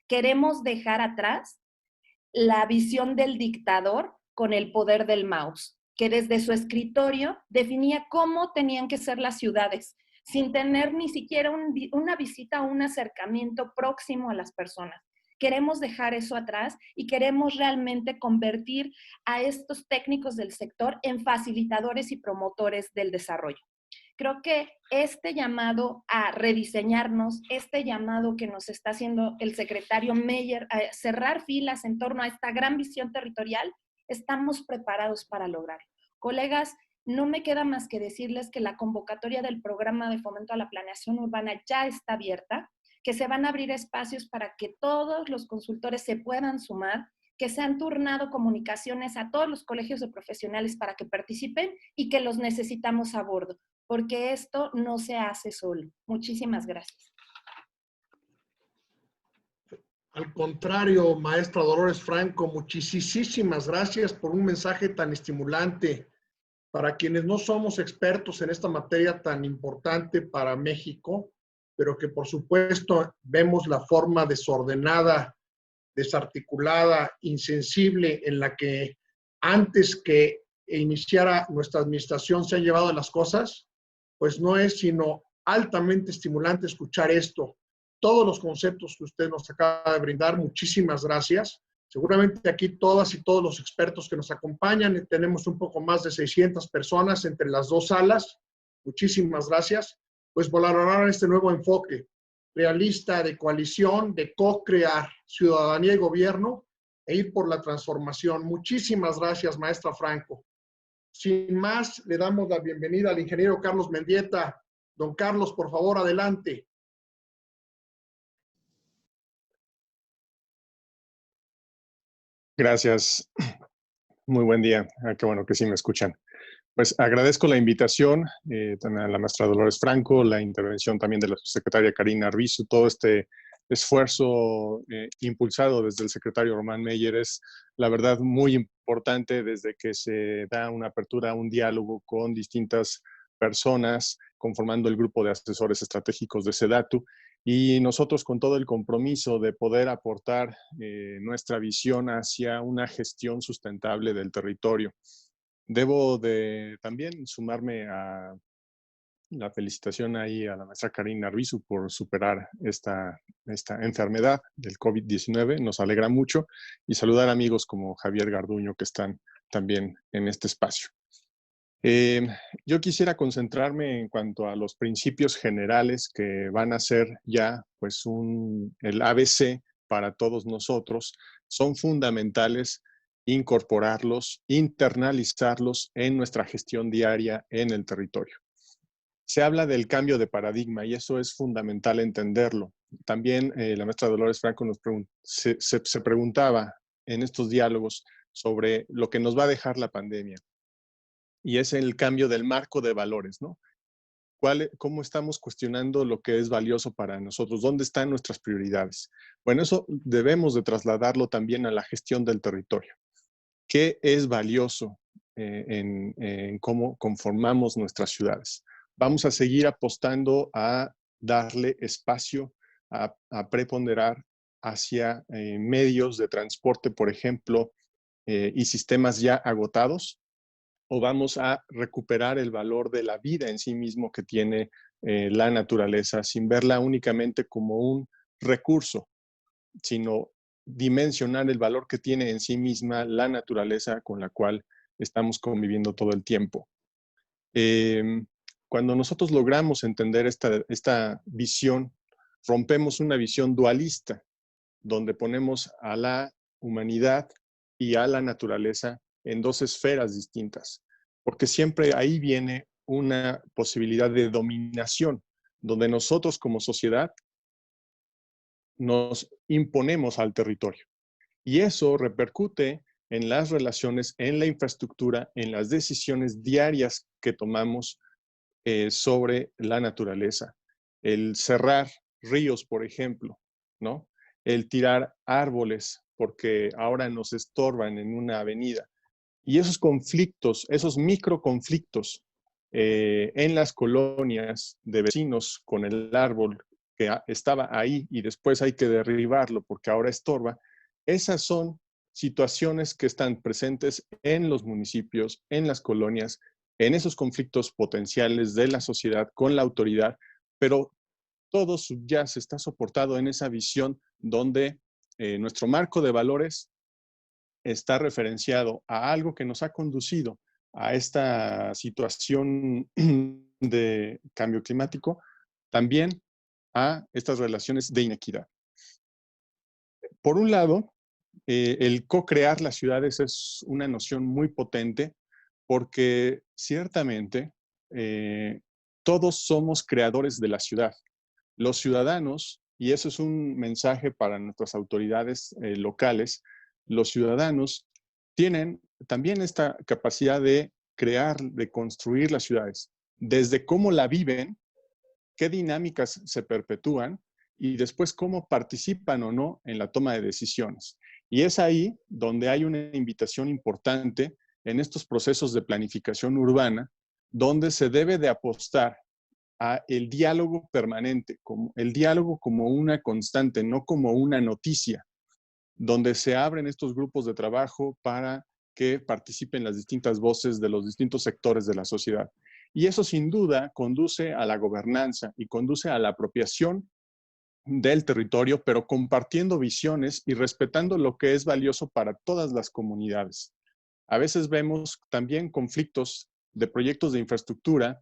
Queremos dejar atrás la visión del dictador con el poder del mouse, que desde su escritorio definía cómo tenían que ser las ciudades, sin tener ni siquiera una visita o un acercamiento próximo a las personas. Queremos dejar eso atrás y queremos realmente convertir a estos técnicos del sector en facilitadores y promotores del desarrollo. Creo que este llamado a rediseñarnos, este llamado que nos está haciendo el secretario Meyer a cerrar filas en torno a esta gran visión territorial, estamos preparados para lograrlo. Colegas, no me queda más que decirles que la convocatoria del programa de fomento a la planeación urbana ya está abierta, que se van a abrir espacios para que todos los consultores se puedan sumar, que se han turnado comunicaciones a todos los colegios de profesionales para que participen y que los necesitamos a bordo, porque esto no se hace solo. Muchísimas gracias.
Al contrario, maestra Dolores Franco, muchísimas gracias por un mensaje tan estimulante. Para quienes no somos expertos en esta materia tan importante para México, pero que por supuesto vemos la forma desordenada, desarticulada, insensible en la que antes que iniciara nuestra administración se han llevado las cosas, pues no es sino altamente estimulante escuchar esto. Todos los conceptos que usted nos acaba de brindar, muchísimas gracias. Seguramente aquí todas y todos los expertos que nos acompañan, tenemos un poco más de 600 personas entre las dos salas. Muchísimas gracias. Pues valorar este nuevo enfoque realista de coalición, de co-crear ciudadanía y gobierno e ir por la transformación. Muchísimas gracias, maestra Franco. Sin más, le damos la bienvenida al ingeniero Carlos Mendieta. Don Carlos, por favor, adelante.
Gracias. Muy buen día. Qué bueno que sí me escuchan. Pues agradezco la invitación a la maestra Dolores Franco, la intervención también de la subsecretaria Karina Arbizu, todo este esfuerzo impulsado desde el secretario Román Meyer es, la verdad, muy importante desde que se da una apertura a un diálogo con distintas personas conformando el grupo de asesores estratégicos de SEDATU y nosotros con todo el compromiso de poder aportar nuestra visión hacia una gestión sustentable del territorio. Debo de también sumarme a la felicitación ahí a la maestra Karina Arbizu por superar esta enfermedad del COVID-19. Nos alegra mucho y saludar amigos como Javier Garduño que están también en este espacio. Yo quisiera concentrarme en cuanto a los principios generales que van a ser ya pues el ABC para todos nosotros. Son fundamentales incorporarlos, internalizarlos en nuestra gestión diaria en el territorio. Se habla del cambio de paradigma y eso es fundamental entenderlo. También la maestra Dolores Franco se preguntaba en estos diálogos sobre lo que nos va a dejar la pandemia. Y es el cambio del marco de valores, ¿no? ¿Cómo estamos cuestionando lo que es valioso para nosotros? ¿Dónde están nuestras prioridades? Bueno, eso debemos de trasladarlo también a la gestión del territorio. ¿Qué es valioso en cómo conformamos nuestras ciudades? Vamos a seguir apostando a darle espacio, a preponderar hacia medios de transporte, por ejemplo, y sistemas ya agotados, o vamos a recuperar el valor de la vida en sí mismo que tiene la naturaleza, sin verla únicamente como un recurso, sino dimensionar el valor que tiene en sí misma la naturaleza con la cual estamos conviviendo todo el tiempo. Cuando nosotros logramos entender esta visión, rompemos una visión dualista, donde ponemos a la humanidad y a la naturaleza en dos esferas distintas, porque siempre ahí viene una posibilidad de dominación, donde nosotros como sociedad nos imponemos al territorio. Y eso repercute en las relaciones, en la infraestructura, en las decisiones diarias que tomamos sobre la naturaleza. El cerrar ríos, por ejemplo, ¿no? El tirar árboles porque ahora nos estorban en una avenida. Y esos conflictos, esos microconflictos en las colonias de vecinos con el árbol que estaba ahí y después hay que derribarlo porque ahora estorba, esas son situaciones que están presentes en los municipios, en las colonias, en esos conflictos potenciales de la sociedad con la autoridad, pero todo subyace, está soportado en esa visión donde nuestro marco de valores está referenciado a algo que nos ha conducido a esta situación de cambio climático, también a estas relaciones de inequidad. Por un lado, el co-crear las ciudades es una noción muy potente porque ciertamente todos somos creadores de la ciudad. Los ciudadanos, y eso es un mensaje para nuestras autoridades locales, los ciudadanos tienen también esta capacidad de crear, de construir las ciudades, desde cómo la viven, qué dinámicas se perpetúan y después cómo participan o no en la toma de decisiones. Y es ahí donde hay una invitación importante en estos procesos de planificación urbana, donde se debe de apostar a el diálogo permanente, el diálogo como una constante, no como una noticia, donde se abren estos grupos de trabajo para que participen las distintas voces de los distintos sectores de la sociedad. Y eso sin duda conduce a la gobernanza y conduce a la apropiación del territorio, pero compartiendo visiones y respetando lo que es valioso para todas las comunidades. A veces vemos también conflictos de proyectos de infraestructura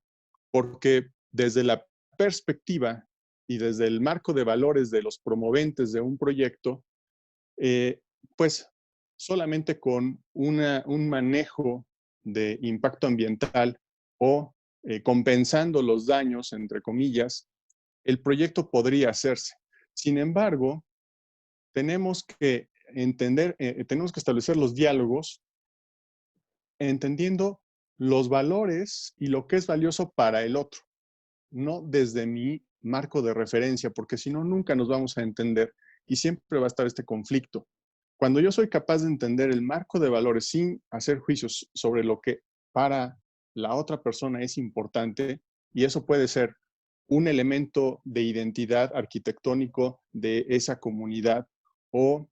porque desde la perspectiva y desde el marco de valores de los promoventes de un proyecto, pues solamente con un manejo de impacto ambiental o compensando los daños, entre comillas, el proyecto podría hacerse. Sin embargo, tenemos que entender, tenemos que establecer los diálogos entendiendo los valores y lo que es valioso para el otro, no desde mi marco de referencia, porque si no, nunca nos vamos a entender y siempre va a estar este conflicto. Cuando yo soy capaz de entender el marco de valores sin hacer juicios sobre lo que para la otra persona es importante, y eso puede ser un elemento de identidad arquitectónico de esa comunidad o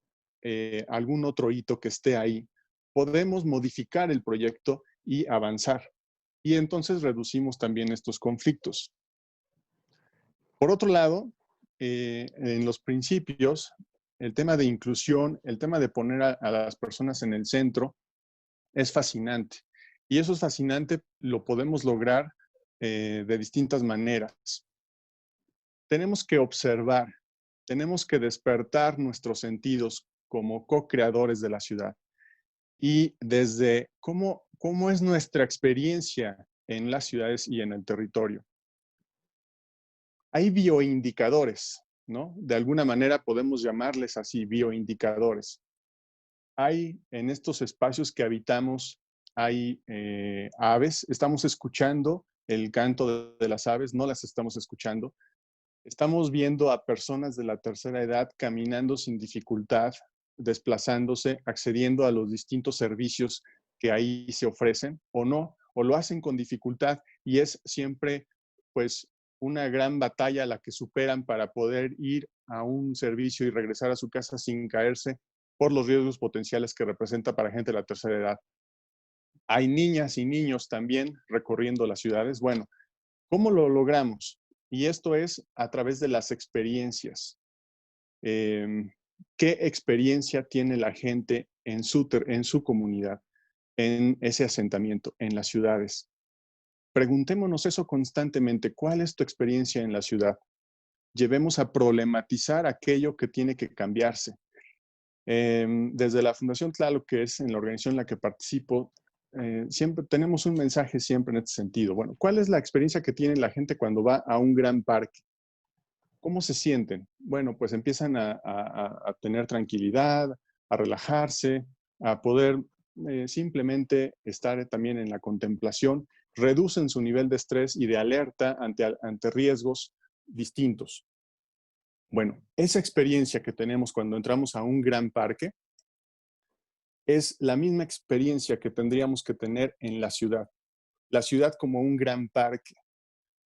algún otro hito que esté ahí, podemos modificar el proyecto y avanzar. Y entonces reducimos también estos conflictos. Por otro lado, en los principios, el tema de inclusión, el tema de poner a las personas en el centro es fascinante. Y eso es fascinante, lo podemos lograr de distintas maneras. Tenemos que observar, tenemos que despertar nuestros sentidos como co-creadores de la ciudad. Y desde cómo es nuestra experiencia en las ciudades y en el territorio. Hay bioindicadores, ¿no? De alguna manera podemos llamarles así, bioindicadores. Hay en estos espacios que habitamos, hay aves, estamos escuchando el canto de las aves, no las estamos escuchando. Estamos viendo a personas de la tercera edad caminando sin dificultad, desplazándose, accediendo a los distintos servicios que ahí se ofrecen o no, o lo hacen con dificultad y es siempre pues una gran batalla la que superan para poder ir a un servicio y regresar a su casa sin caerse por los riesgos potenciales que representa para gente de la tercera edad. Hay niñas y niños también recorriendo las ciudades. Bueno, ¿cómo lo logramos? Y esto es a través de las experiencias. ¿Qué experiencia tiene la gente en su comunidad, en ese asentamiento, en las ciudades? Preguntémonos eso constantemente. ¿Cuál es tu experiencia en la ciudad? Llevemos a problematizar aquello que tiene que cambiarse. Desde la Fundación Tlaloc, que es en la organización en la que participo, siempre tenemos un mensaje siempre en este sentido. Bueno, ¿cuál es la experiencia que tiene la gente cuando va a un gran parque? ¿Cómo se sienten? Bueno, pues empiezan a tener tranquilidad, a relajarse, a poder simplemente estar también en la contemplación, reducen su nivel de estrés y de alerta ante riesgos distintos. Bueno, esa experiencia que tenemos cuando entramos a un gran parque es la misma experiencia que tendríamos que tener en la ciudad. La ciudad como un gran parque,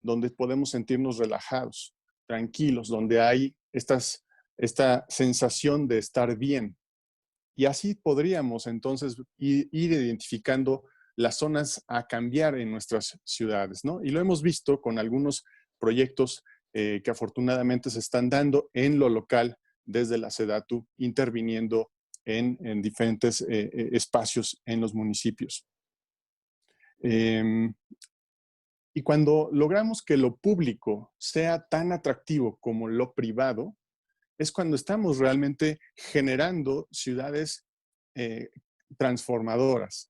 donde podemos sentirnos relajados, tranquilos, donde hay esta sensación de estar bien. Y así podríamos entonces ir identificando las zonas a cambiar en nuestras ciudades, ¿no? Y lo hemos visto con algunos proyectos que afortunadamente se están dando en lo local desde la SEDATU, interviniendo en diferentes espacios en los municipios. Y cuando logramos que lo público sea tan atractivo como lo privado, es cuando estamos realmente generando ciudades transformadoras,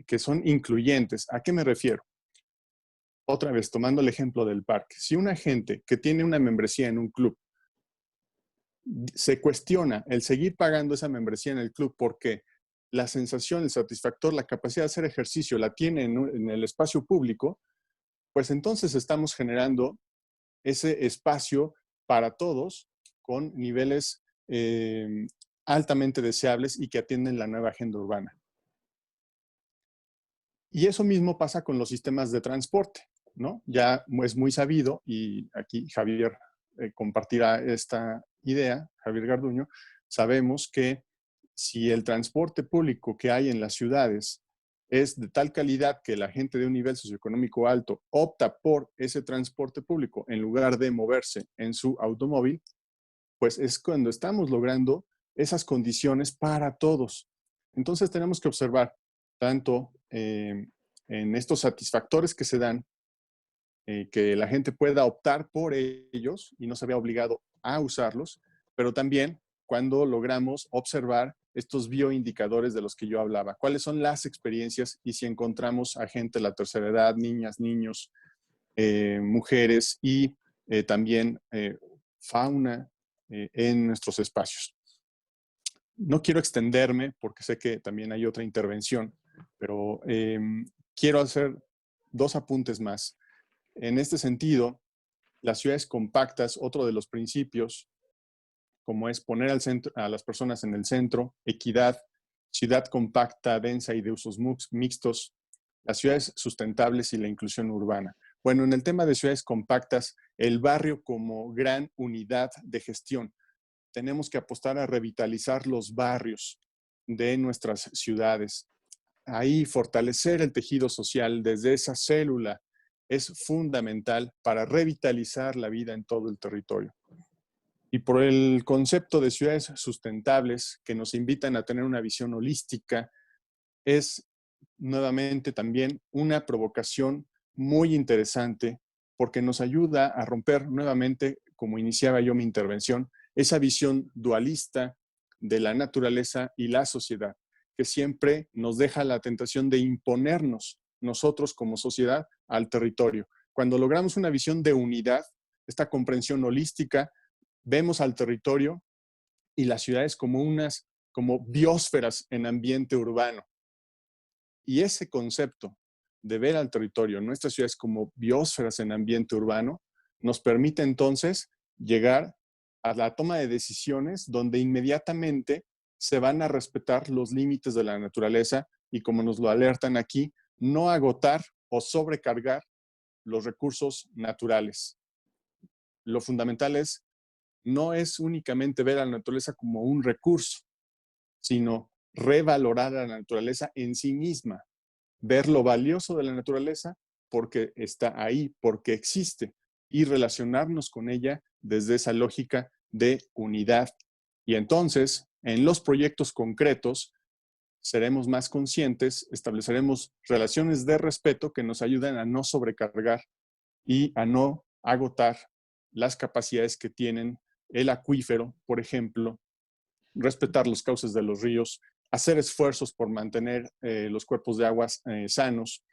que son incluyentes. ¿A qué me refiero? Otra vez, tomando el ejemplo del parque. Si una gente que tiene una membresía en un club se cuestiona el seguir pagando esa membresía en el club porque la sensación, el satisfactor, la capacidad de hacer ejercicio la tiene en el espacio público, pues entonces estamos generando ese espacio para todos con niveles altamente deseables y que atienden la nueva agenda urbana. Y eso mismo pasa con los sistemas de transporte, ¿no? Ya es muy sabido, y aquí Javier compartirá esta idea, Javier Garduño, sabemos que si el transporte público que hay en las ciudades es de tal calidad que la gente de un nivel socioeconómico alto opta por ese transporte público en lugar de moverse en su automóvil, pues es cuando estamos logrando esas condiciones para todos. Entonces tenemos que observar tanto en estos satisfactores que se dan que la gente pueda optar por ellos y no se vea obligado a usarlos, pero también cuando logramos observar estos bioindicadores de los que yo hablaba. ¿Cuáles son las experiencias? Y si encontramos a gente de la tercera edad, niñas, niños, mujeres y también fauna en nuestros espacios. No quiero extenderme porque sé que también hay otra intervención, pero quiero hacer 2 apuntes más. En este sentido, las ciudades compactas, otro de los principios, como es poner a las personas en el centro, equidad, ciudad compacta, densa y de usos mixtos, las ciudades sustentables y la inclusión urbana. Bueno, en el tema de ciudades compactas, el barrio como gran unidad de gestión. Tenemos que apostar a revitalizar los barrios de nuestras ciudades. Ahí fortalecer el tejido social desde esa célula es fundamental para revitalizar la vida en todo el territorio. Y por el concepto de ciudades sustentables que nos invitan a tener una visión holística, es nuevamente también una provocación muy interesante porque nos ayuda a romper nuevamente, como iniciaba yo mi intervención, esa visión dualista de la naturaleza y la sociedad, que siempre nos deja la tentación de imponernos nosotros como sociedad al territorio. Cuando logramos una visión de unidad, esta comprensión holística, vemos al territorio y las ciudades como biosferas en ambiente urbano. Y ese concepto de ver al territorio, nuestras ciudades como biosferas en ambiente urbano, nos permite entonces llegar a la toma de decisiones donde inmediatamente se van a respetar los límites de la naturaleza y, como nos lo alertan aquí, no agotar o sobrecargar los recursos naturales. Lo fundamental no es únicamente ver a la naturaleza como un recurso, sino revalorar a la naturaleza en sí misma, ver lo valioso de la naturaleza porque está ahí, porque existe, y relacionarnos con ella desde esa lógica de unidad. Y entonces, en los proyectos concretos, seremos más conscientes, estableceremos relaciones de respeto que nos ayuden a no sobrecargar y a no agotar las capacidades que tienen el acuífero, por ejemplo, respetar los cauces de los ríos, hacer esfuerzos por mantener los cuerpos de aguas sanos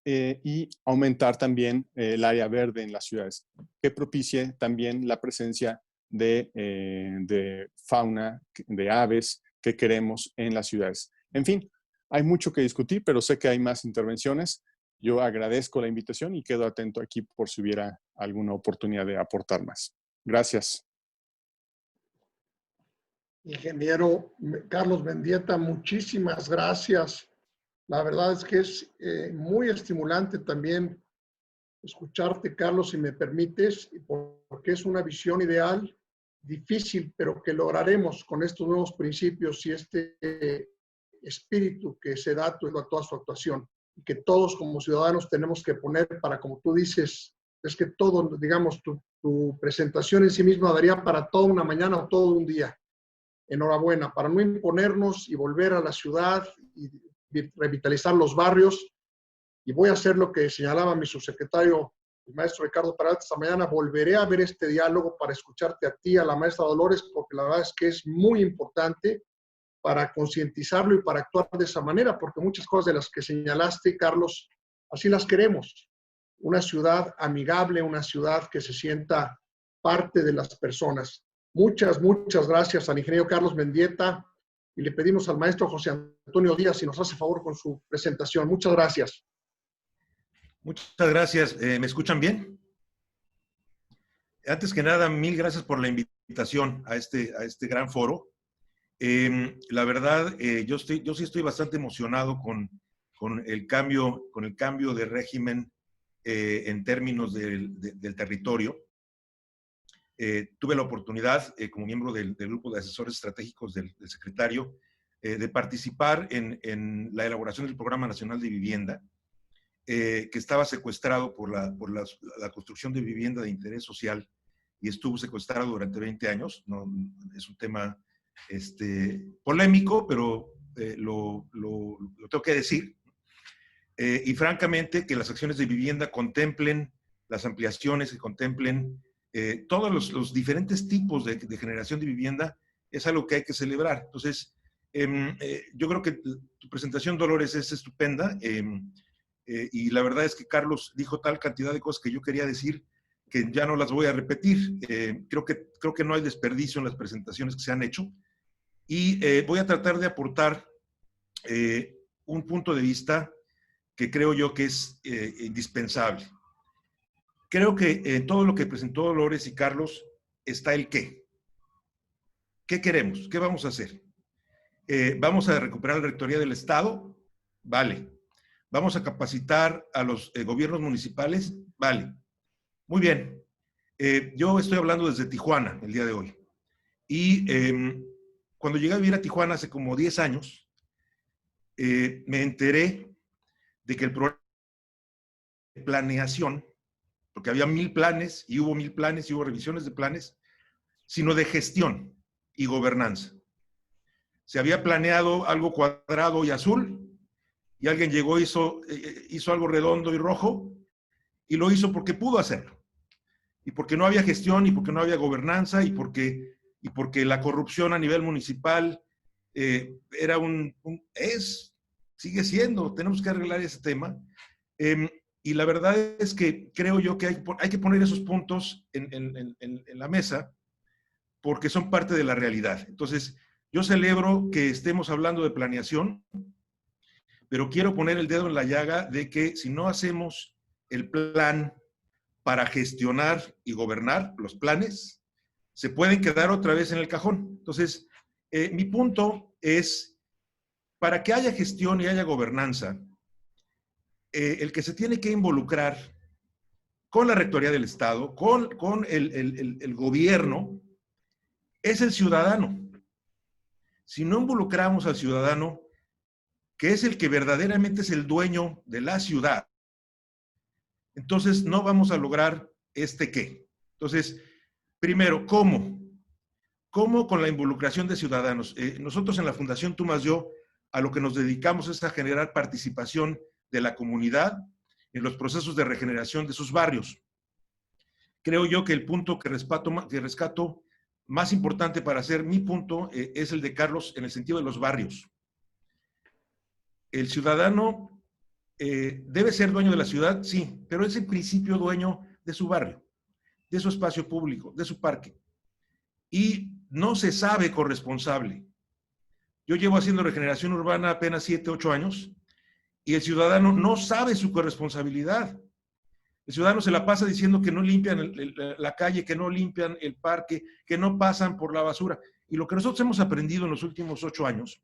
y aumentar también el área verde en las ciudades, que propicie también la presencia de fauna, de aves que queremos en las ciudades. En fin, hay mucho que discutir, pero sé que hay más intervenciones. Yo agradezco la invitación y quedo atento aquí por si hubiera alguna oportunidad de aportar más. Gracias.
Ingeniero Carlos Mendieta, muchísimas gracias. La verdad es que es muy estimulante también escucharte, Carlos, si me permites, porque es una visión ideal, difícil, pero que lograremos con estos nuevos principios y este espíritu que se da a toda su actuación, y que todos como ciudadanos tenemos que poner para, como tú dices, es que todo, digamos, tu presentación en sí misma daría para toda una mañana o todo un día. Enhorabuena, para no imponernos y volver a la ciudad y revitalizar los barrios. Y voy a hacer lo que señalaba mi subsecretario, el maestro Ricardo Peralta, esta mañana. Volveré a ver este diálogo para escucharte a ti, a la maestra Dolores, porque la verdad es que es muy importante para concientizarlo y para actuar de esa manera, porque muchas cosas de las que señalaste, Carlos, así las queremos. Una ciudad amigable, una ciudad que se sienta parte de las personas. Muchas gracias al ingeniero Carlos Mendieta y le pedimos al maestro José Antonio Díaz si nos hace favor con su presentación. Muchas gracias.
Muchas gracias. ¿Me escuchan bien? Antes que nada, mil gracias por la invitación a este gran foro. La verdad, yo sí estoy bastante emocionado con el cambio de régimen en términos del territorio. Tuve la oportunidad, como miembro del grupo de asesores estratégicos del secretario, de participar en la elaboración del Programa Nacional de Vivienda, que estaba secuestrado por la construcción de vivienda de interés social y estuvo secuestrado durante 20 años. No, es un tema polémico, pero lo tengo que decir. y francamente que las acciones de vivienda contemplen las ampliaciones, que contemplen todos los diferentes tipos de generación de vivienda, es algo que hay que celebrar. Entonces, yo creo que tu presentación, Dolores, es estupenda, y la verdad es que Carlos dijo tal cantidad de cosas que yo quería decir que ya no las voy a repetir. Creo que no hay desperdicio en las presentaciones que se han hecho, y voy a tratar de aportar un punto de vista que creo yo que es indispensable. Creo que en todo lo que presentó Dolores y Carlos está el qué. ¿Qué queremos? ¿Qué vamos a hacer? ¿Vamos a recuperar la rectoría del Estado? Vale. ¿Vamos a capacitar a los gobiernos municipales? Vale. Muy bien. Yo estoy hablando desde Tijuana el día de hoy. Y cuando llegué a vivir a Tijuana hace como 10 años, me enteré de que el problema de planeación, porque había 1000 planes y hubo 1000 planes y hubo revisiones de planes, sino de gestión y gobernanza. Se había planeado algo cuadrado y azul, y alguien llegó, hizo algo redondo y rojo, y lo hizo porque pudo hacerlo. Y porque no había gestión, y porque no había gobernanza, y porque la corrupción a nivel municipal era sigue siendo, tenemos que arreglar ese tema. Y la verdad es que creo yo que hay que poner esos puntos en la mesa, porque son parte de la realidad. Entonces, yo celebro que estemos hablando de planeación, pero quiero poner el dedo en la llaga de que si no hacemos el plan para gestionar y gobernar los planes, se pueden quedar otra vez en el cajón. Entonces, mi punto es, para que haya gestión y haya gobernanza, el que se tiene que involucrar con la Rectoría del Estado, con el gobierno, es el ciudadano. Si no involucramos al ciudadano, que es el que verdaderamente es el dueño de la ciudad, entonces no vamos a lograr este qué. Entonces, primero, ¿cómo? ¿Cómo con la involucración de ciudadanos? Nosotros en la Fundación Tú Más Yo, a lo que nos dedicamos es a generar participación de la comunidad en los procesos de regeneración de sus barrios. Creo yo que el punto que rescato más importante para hacer mi punto es el de Carlos en el sentido de los barrios. El ciudadano debe ser dueño de la ciudad, sí, pero es en principio dueño de su barrio, de su espacio público, de su parque. Y no se sabe corresponsable. Yo llevo haciendo regeneración urbana apenas 7, 8 años y el ciudadano no sabe su corresponsabilidad. El ciudadano se la pasa diciendo que no limpian la calle, que no limpian el parque, que no pasan por la basura. Y lo que nosotros hemos aprendido en los últimos 8 años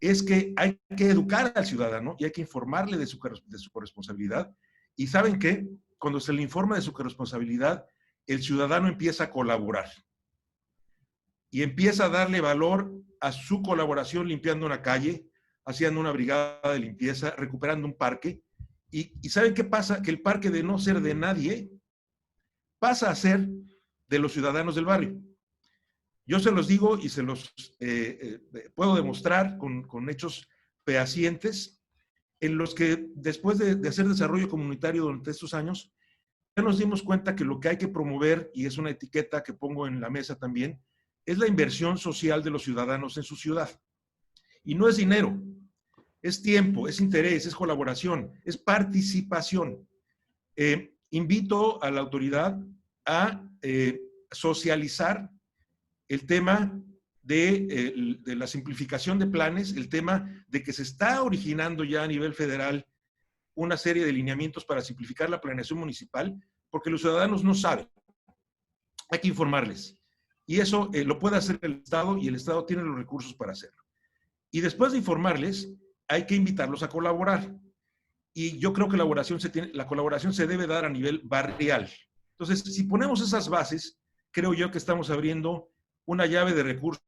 es que hay que educar al ciudadano y hay que informarle de su corresponsabilidad. Y ¿saben qué? Cuando se le informa de su corresponsabilidad, el ciudadano empieza a colaborar. Y empieza a darle valor a su colaboración limpiando una calle, haciendo una brigada de limpieza, recuperando un parque. ¿Y saben qué pasa? Que el parque, de no ser de nadie, pasa a ser de los ciudadanos del barrio. Yo se los digo y se los puedo demostrar con hechos fehacientes, en los que después de hacer desarrollo comunitario durante estos años, ya nos dimos cuenta que lo que hay que promover, y es una etiqueta que pongo en la mesa también, es la inversión social de los ciudadanos en su ciudad. Y no es dinero, es tiempo, es interés, es colaboración, es participación. Invito a la autoridad a socializar el tema de la simplificación de planes, el tema de que se está originando ya a nivel federal una serie de lineamientos para simplificar la planeación municipal, porque los ciudadanos no saben. Hay que informarles. Y eso lo puede hacer el Estado, y el Estado tiene los recursos para hacerlo. Y después de informarles, hay que invitarlos a colaborar. Y yo creo que la colaboración se debe dar a nivel barrial. Entonces, si ponemos esas bases, creo yo que estamos abriendo una llave de recursos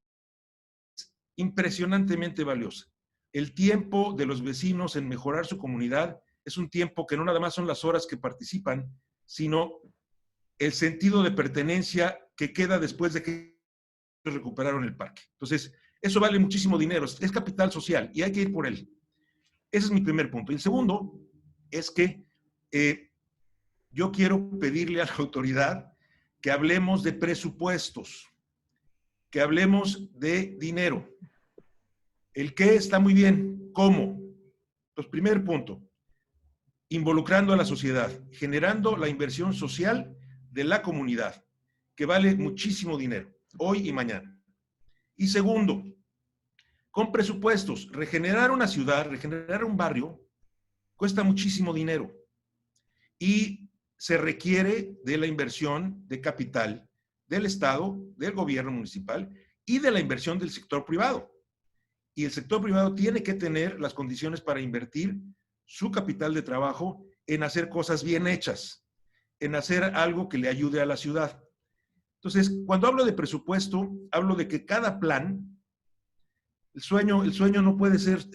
impresionantemente valiosa. El tiempo de los vecinos en mejorar su comunidad es un tiempo que no nada más son las horas que participan, sino el sentido de pertenencia que queda después de que recuperaron el parque. Entonces, eso vale muchísimo dinero, es capital social y hay que ir por él. Ese es mi primer punto. Y el segundo es que yo quiero pedirle a la autoridad que hablemos de presupuestos, que hablemos de dinero. El qué está muy bien, ¿cómo? Pues primer punto, involucrando a la sociedad, generando la inversión social de la comunidad, que vale muchísimo dinero, hoy y mañana. Y segundo, con presupuestos, regenerar una ciudad, regenerar un barrio, cuesta muchísimo dinero. Y se requiere de la inversión de capital del Estado, del gobierno municipal y de la inversión del sector privado. Y el sector privado tiene que tener las condiciones para invertir su capital de trabajo en hacer cosas bien hechas, en hacer algo que le ayude a la ciudad. Entonces, cuando hablo de presupuesto, hablo de que cada plan, el sueño no puede ser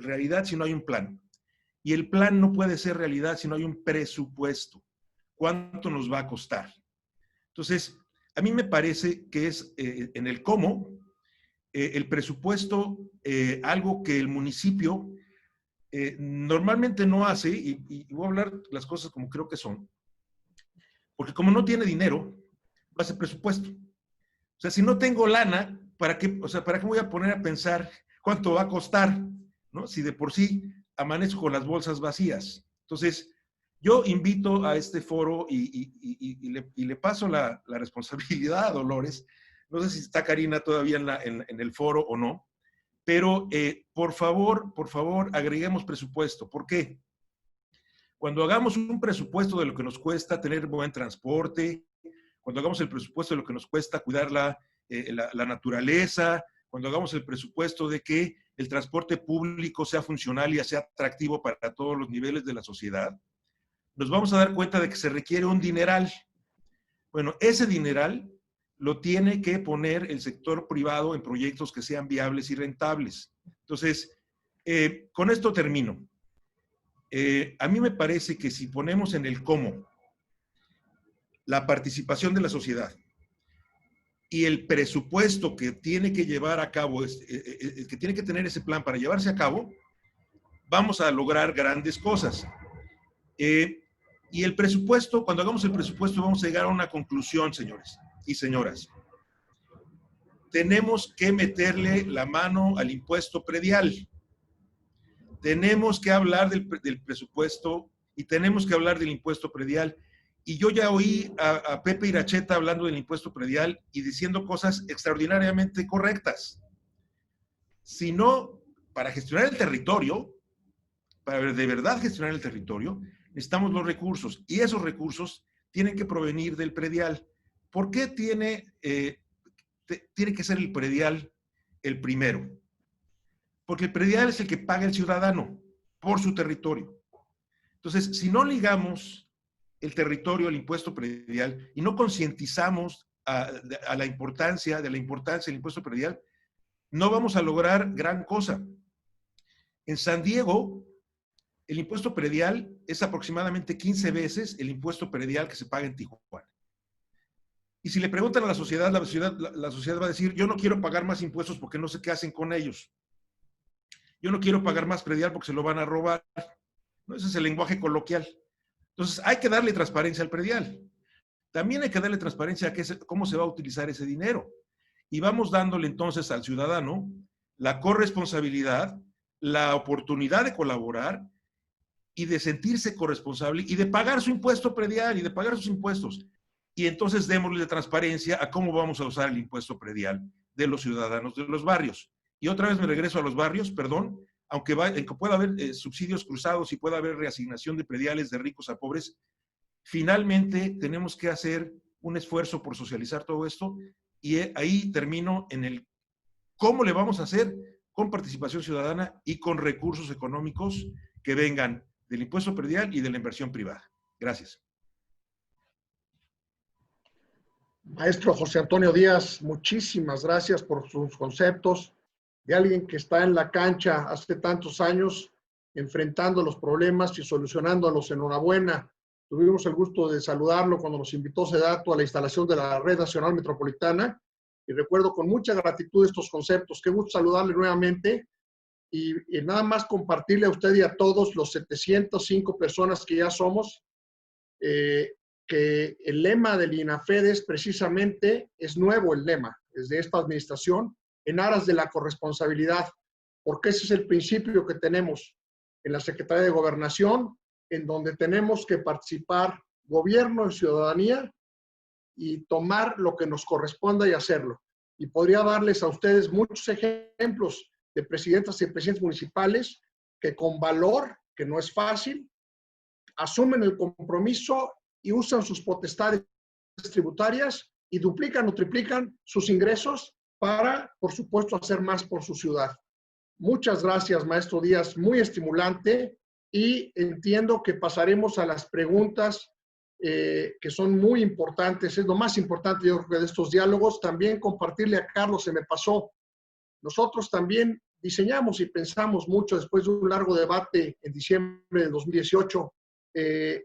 realidad si no hay un plan. Y el plan no puede ser realidad si no hay un presupuesto. ¿Cuánto nos va a costar? Entonces, a mí me parece que es en el cómo, el presupuesto, algo que el municipio normalmente no hace, y voy a hablar las cosas como creo que son, porque como no tiene dinero, va a hacer presupuesto. O sea, si no tengo lana, ¿para qué me voy a poner a pensar cuánto va a costar? ¿No? Si de por sí amanezco con las bolsas vacías. Entonces, yo invito a este foro y le paso la responsabilidad a Dolores. No sé si está Karina todavía en el foro o no, pero por favor, agreguemos presupuesto. ¿Por qué? Cuando hagamos un presupuesto de lo que nos cuesta tener buen transporte, cuando hagamos el presupuesto de lo que nos cuesta cuidar la naturaleza, cuando hagamos el presupuesto de que el transporte público sea funcional y sea atractivo para todos los niveles de la sociedad, nos vamos a dar cuenta de que se requiere un dineral. Bueno, ese dineral lo tiene que poner el sector privado en proyectos que sean viables y rentables. Entonces, con esto termino. A mí me parece que si ponemos en el cómo la participación de la sociedad y el presupuesto que tiene que llevar a cabo, que tiene que tener ese plan para llevarse a cabo, vamos a lograr grandes cosas. Y el presupuesto, cuando hagamos el presupuesto, vamos a llegar a una conclusión, señores y señoras. Tenemos que meterle la mano al impuesto predial. Tenemos que hablar del presupuesto y tenemos que hablar del impuesto predial. Y yo ya oí a Pepe Iracheta hablando del impuesto predial y diciendo cosas extraordinariamente correctas. Si no, para gestionar el territorio, para de verdad gestionar el territorio, necesitamos los recursos. Y esos recursos tienen que provenir del predial. ¿Por qué tiene que ser el predial el primero? Porque el predial es el que paga el ciudadano por su territorio. Entonces, si no ligamos el territorio al impuesto predial y no concientizamos a la importancia del impuesto predial, no vamos a lograr gran cosa. En San Diego, el impuesto predial es aproximadamente 15 veces el impuesto predial que se paga en Tijuana. Y si le preguntan a la sociedad va a decir, yo no quiero pagar más impuestos porque no sé qué hacen con ellos. Yo no quiero pagar más predial porque se lo van a robar. ¿No? Ese es el lenguaje coloquial. Entonces, hay que darle transparencia al predial. También hay que darle transparencia a cómo se va a utilizar ese dinero. Y vamos dándole entonces al ciudadano la corresponsabilidad, la oportunidad de colaborar y de sentirse corresponsable y de pagar su impuesto predial y de pagar sus impuestos. Y entonces démosle transparencia a cómo vamos a usar el impuesto predial de los ciudadanos de los barrios. Y otra vez me regreso a los barrios, perdón, aunque pueda haber subsidios cruzados y pueda haber reasignación de prediales de ricos a pobres, finalmente tenemos que hacer un esfuerzo por socializar todo esto y ahí termino en el cómo le vamos a hacer con participación ciudadana y con recursos económicos que vengan del impuesto predial y de la inversión privada. Gracias.
Maestro José Antonio Díaz, muchísimas gracias por sus conceptos de alguien que está en la cancha hace tantos años, enfrentando los problemas y solucionándolos. Enhorabuena. Tuvimos el gusto de saludarlo cuando nos invitó SEDATU a la instalación de la Red Nacional Metropolitana y recuerdo con mucha gratitud estos conceptos. Qué gusto saludarle nuevamente y nada más compartirle a usted y a todos los 705 personas que ya somos, que el lema del INAFED precisamente, es nuevo el lema, es de esta administración, en aras de la corresponsabilidad, porque ese es el principio que tenemos en la Secretaría de Gobernación, en donde tenemos que participar gobierno y ciudadanía y tomar lo que nos corresponda y hacerlo. Y podría darles a ustedes muchos ejemplos de presidentas y presidentes municipales que con valor, que no es fácil, asumen el compromiso y usan sus potestades tributarias y duplican o triplican sus ingresos para, por supuesto, hacer más por su ciudad. Muchas gracias, maestro Díaz, muy estimulante, y entiendo que pasaremos a las preguntas que son muy importantes. Es lo más importante, yo creo, de estos diálogos. También compartirle a Carlos, se me pasó. Nosotros también diseñamos y pensamos mucho después de un largo debate en diciembre de 2018,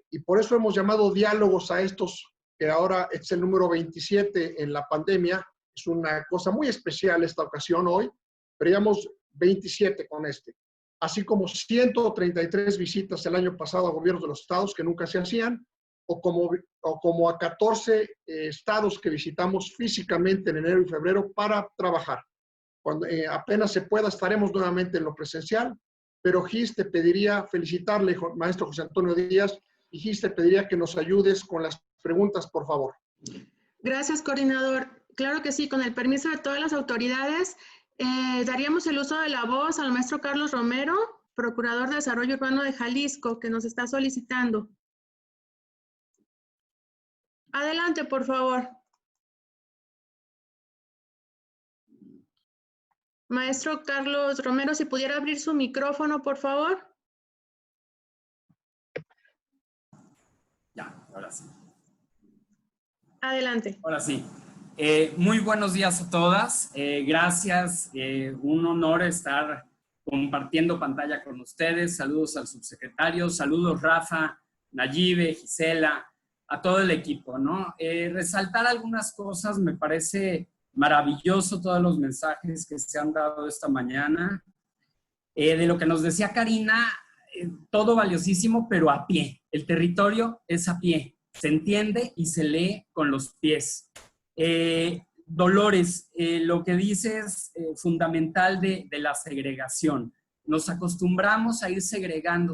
y por eso hemos llamado diálogos a estos, que ahora es el número 27 en la pandemia. Es una cosa muy especial esta ocasión hoy, pero llevamos 27 con este. Así como 133 visitas el año pasado a gobiernos de los estados que nunca se hacían, o como a 14 estados que visitamos físicamente en enero y febrero para trabajar. Cuando apenas se pueda, estaremos nuevamente en lo presencial, pero Gis, te pediría felicitarle, maestro José Antonio Díaz, y Gis, te pediría que nos ayudes con las preguntas, por favor.
Gracias, coordinador. Claro que sí, con el permiso de todas las autoridades, daríamos el uso de la voz al maestro Carlos Romero, Procurador de Desarrollo Urbano de Jalisco, que nos está solicitando. Adelante, por favor. Maestro Carlos Romero, si pudiera abrir su micrófono, por favor.
Ya, ahora sí.
Adelante.
Ahora sí. Muy buenos días a todas. Gracias. Un honor estar compartiendo pantalla con ustedes. Saludos al subsecretario. Saludos, Rafa, Nayibe, Gisela, a todo el equipo, ¿no? Resaltar algunas cosas. Me parece maravilloso todos los mensajes que se han dado esta mañana. De lo que nos decía Karina, todo valiosísimo, pero a pie. El territorio es a pie. Se entiende y se lee con los pies. Dolores, lo que dice es fundamental de la segregación. Nos acostumbramos a ir segregando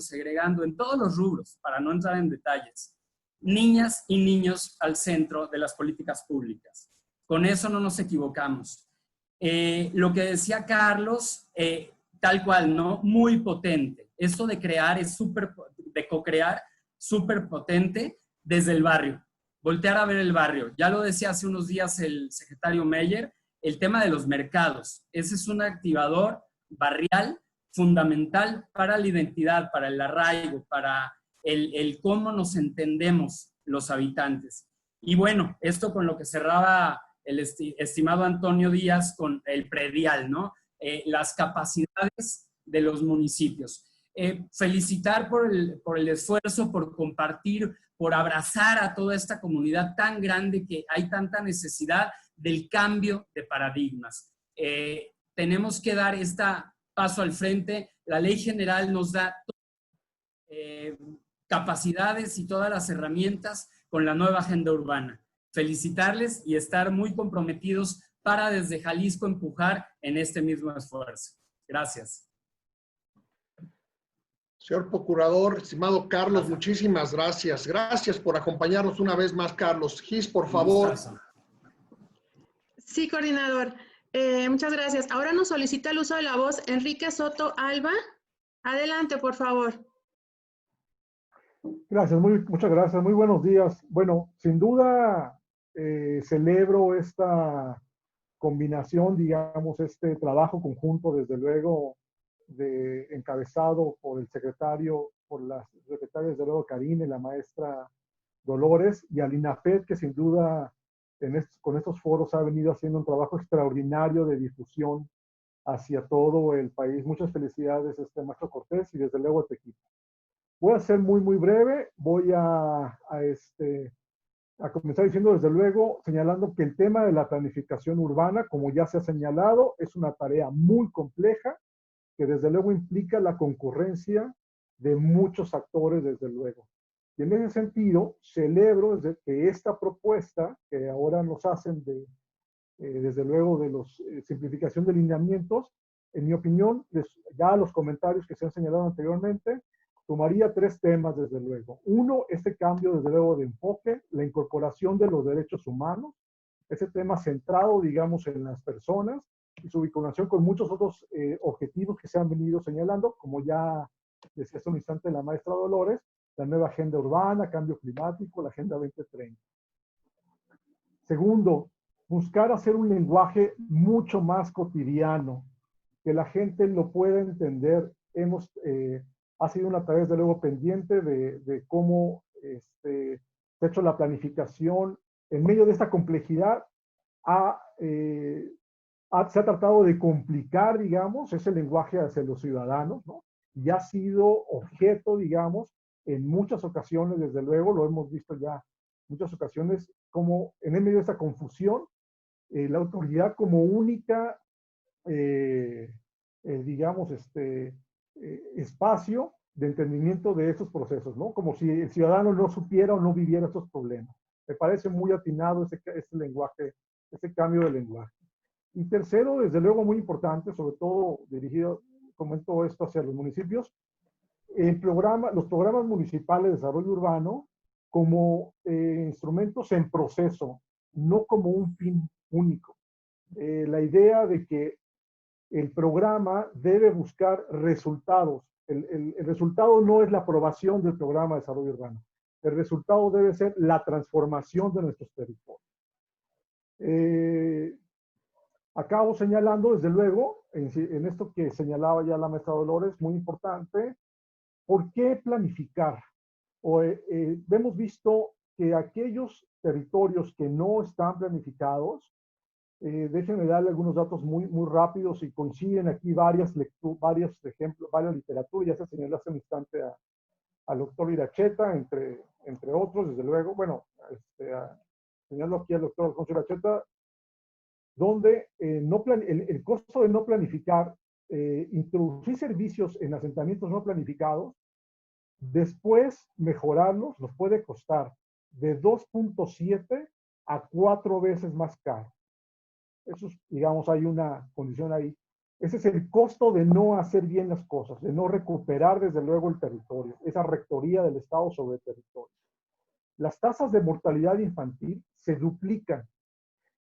en todos los rubros, para no entrar en detalles. Niñas y niños al centro de las políticas públicas. Con eso no nos equivocamos. Lo que decía Carlos, tal cual, ¿no? Muy potente. Esto de crear es de co-crear, súper potente desde el barrio. Voltear a ver el barrio. Ya lo decía hace unos días el secretario Meyer, el tema de los mercados. Ese es un activador barrial fundamental para la identidad, para el arraigo, para el cómo nos entendemos los habitantes. Y bueno, esto con lo que cerraba el estimado Antonio Díaz con el predial, ¿no? Las capacidades de los municipios. Felicitar por el esfuerzo, por compartir, por abrazar a toda esta comunidad tan grande que hay tanta necesidad del cambio de paradigmas. Tenemos que dar este paso al frente. La ley general nos da capacidades y todas las herramientas con la nueva agenda urbana. Felicitarles y estar muy comprometidos para desde Jalisco empujar en este mismo esfuerzo. Gracias.
Señor Procurador, estimado Carlos, muchísimas gracias. Gracias por acompañarnos una vez más, Carlos. Gis, por favor.
Sí, coordinador. Muchas gracias. Ahora nos solicita el uso de la voz Enrique Soto Alba. Adelante, por favor.
Gracias, muchas gracias. Muy buenos días. Bueno, sin duda celebro esta combinación, digamos, este trabajo conjunto, desde luego, encabezado por el secretario, por las secretarias, desde luego, Karina y la maestra Dolores, y al INAFED, que sin duda con estos foros ha venido haciendo un trabajo extraordinario de difusión hacia todo el país. Muchas felicidades, maestro Cortés, y desde luego a tu equipo. Voy a ser muy, muy breve. Voy a comenzar diciendo, desde luego, señalando que el tema de la planificación urbana, como ya se ha señalado, es una tarea muy compleja, que desde luego implica la concurrencia de muchos actores, desde luego. Y en ese sentido, celebro desde que esta propuesta que ahora nos hacen desde luego de los simplificación de lineamientos, en mi opinión, ya los comentarios que se han señalado anteriormente, tomaría 3 temas, desde luego. Uno, este cambio, desde luego, de enfoque, la incorporación de los derechos humanos, ese tema centrado, digamos, en las personas y su vinculación con muchos otros objetivos que se han venido señalando, como ya decía hace un instante la maestra Dolores, la nueva agenda urbana, cambio climático, la agenda 2030. Segundo, buscar hacer un lenguaje mucho más cotidiano, que la gente lo pueda entender. Ha sido una tarea, desde luego, pendiente de cómo se ha hecho la planificación. En medio de esta complejidad, se ha tratado de complicar, digamos, ese lenguaje hacia los ciudadanos, ¿no? Y ha sido objeto, digamos, en muchas ocasiones, desde luego, lo hemos visto ya en muchas ocasiones, como en el medio de esta confusión, la autoridad como única, digamos, espacio de entendimiento de estos procesos, ¿no? Como si el ciudadano no supiera o no viviera estos problemas. Me parece muy atinado ese lenguaje, ese cambio de lenguaje. Y tercero, desde luego muy importante, sobre todo dirigido, comento esto hacia los municipios, los programas municipales de desarrollo urbano como instrumentos en proceso, no como un fin único. La idea de que el programa debe buscar resultados. El resultado no es la aprobación del programa de desarrollo urbano. El resultado debe ser la transformación de nuestros territorios. Acabo señalando, desde luego, en esto que señalaba ya la maestra Dolores, muy importante, ¿por qué planificar? Hemos visto que aquellos territorios que no están planificados, déjenme darle algunos datos muy rápidos y coinciden aquí varios ejemplos, varias literaturas, ya se señaló hace un instante al doctor Iracheta, entre otros, desde luego, bueno, señalo aquí al doctor Alfonso Iracheta, donde el costo de no planificar, introducir servicios en asentamientos no planificados, después mejorarlos, nos puede costar de 2.7 a 4 veces más caro. Eso, digamos, hay una condición ahí. Ese es el costo de no hacer bien las cosas, de no recuperar, desde luego, el territorio, esa rectoría del Estado sobre el territorio. Las tasas de mortalidad infantil se duplican.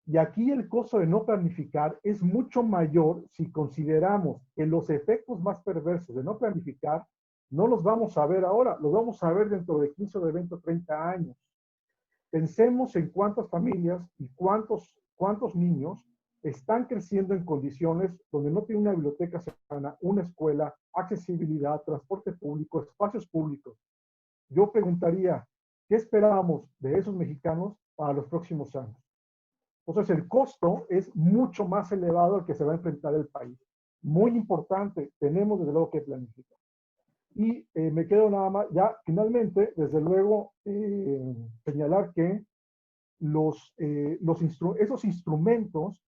Y aquí el costo de no planificar es mucho mayor si consideramos que los efectos más perversos de no planificar no los vamos a ver ahora, los vamos a ver dentro de 15 o de 20 o 30 años. Pensemos en cuántas familias y cuántos niños están creciendo en condiciones donde no tienen una biblioteca cercana, una escuela, accesibilidad, transporte público, espacios públicos. Yo preguntaría, ¿qué esperamos de esos mexicanos para los próximos años? Entonces, el costo es mucho más elevado al que se va a enfrentar el país. Muy importante, tenemos desde luego que planificar. Y me quedo nada más, ya finalmente, desde luego, señalar que esos instrumentos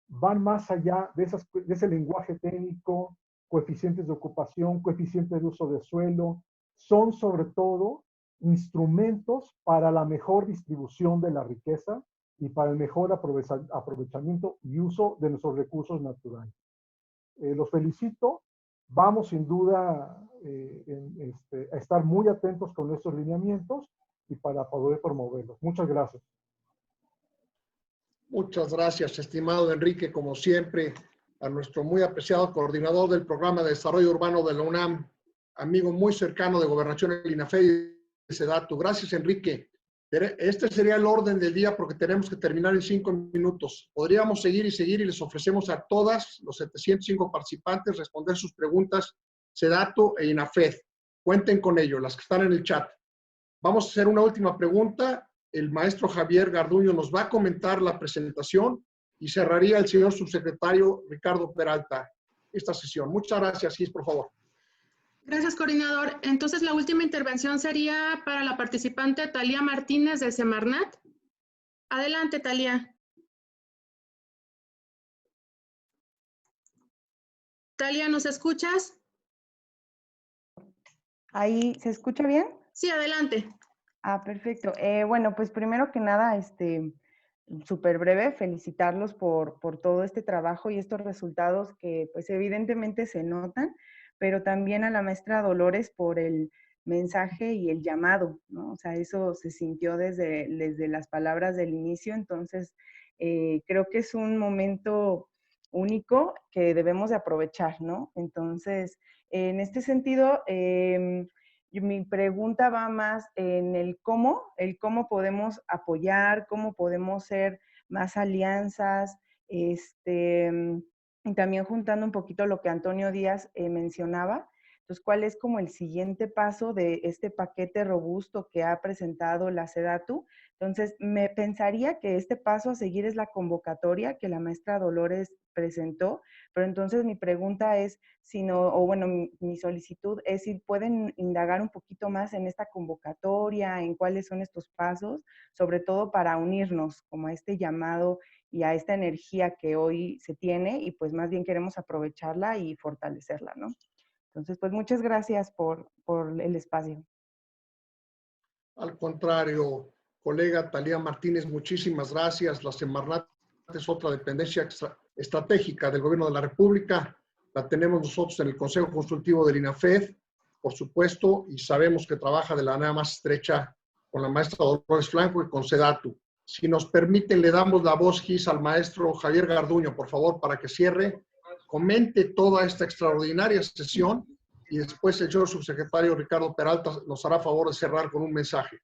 van más allá de ese lenguaje técnico, coeficientes de ocupación, coeficientes de uso de suelo, son sobre todo instrumentos para la mejor distribución de la riqueza y para el mejor aprovechamiento y uso de nuestros recursos naturales. Los felicito, vamos sin duda a estar muy atentos con estos lineamientos y para poder promoverlos. Muchas gracias.
Muchas gracias, estimado Enrique, como siempre, a nuestro muy apreciado coordinador del Programa de Desarrollo Urbano de la UNAM, amigo muy cercano de Gobernación, el INAFED y SEDATU. Gracias, Enrique. Este sería el orden del día porque tenemos que terminar en 5 minutos. Podríamos seguir y les ofrecemos a todas los 705 participantes responder sus preguntas, SEDATU e INAFED. Cuenten con ello, las que están en el chat. Vamos a hacer una última pregunta. El maestro Javier Garduño nos va a comentar la presentación y cerraría el señor subsecretario Ricardo Peralta esta sesión. Muchas gracias, Gis, por favor.
Gracias, coordinador. Entonces, la última intervención sería para la participante Talía Martínez de Semarnat. Adelante, Talía. Talia, ¿nos escuchas?
¿Ahí se escucha bien?
Sí, adelante.
Perfecto. Bueno, pues primero que nada, súper breve, felicitarlos por todo este trabajo y estos resultados que pues evidentemente se notan, pero también a la maestra Dolores por el mensaje y el llamado, ¿no? O sea, eso se sintió desde las palabras del inicio, entonces creo que es un momento único que debemos de aprovechar, ¿no? Entonces, en este sentido, mi pregunta va más en el cómo podemos apoyar, cómo podemos ser más alianzas, y también juntando un poquito lo que Antonio Díaz mencionaba. Entonces, ¿cuál es como el siguiente paso de este paquete robusto que ha presentado la SEDATU? Entonces, me pensaría que este paso a seguir es la convocatoria que la maestra Dolores presentó, pero entonces mi pregunta es, mi solicitud es si pueden indagar un poquito más en esta convocatoria, en cuáles son estos pasos, sobre todo para unirnos como a este llamado y a esta energía que hoy se tiene y pues más bien queremos aprovecharla y fortalecerla, ¿no? Entonces, pues muchas gracias por el espacio.
Al contrario, colega Talía Martínez, muchísimas gracias. La Semarnat es otra dependencia estratégica del Gobierno de la República. La tenemos nosotros en el Consejo Consultivo del INAFED, por supuesto, y sabemos que trabaja de la manera más estrecha con la maestra Dolores Franco y con SEDATU. Si nos permiten, le damos la voz, Gis, al maestro Javier Garduño, por favor, para que cierre, comente toda esta extraordinaria sesión y después el señor subsecretario Ricardo Peralta nos hará favor de cerrar con un mensaje.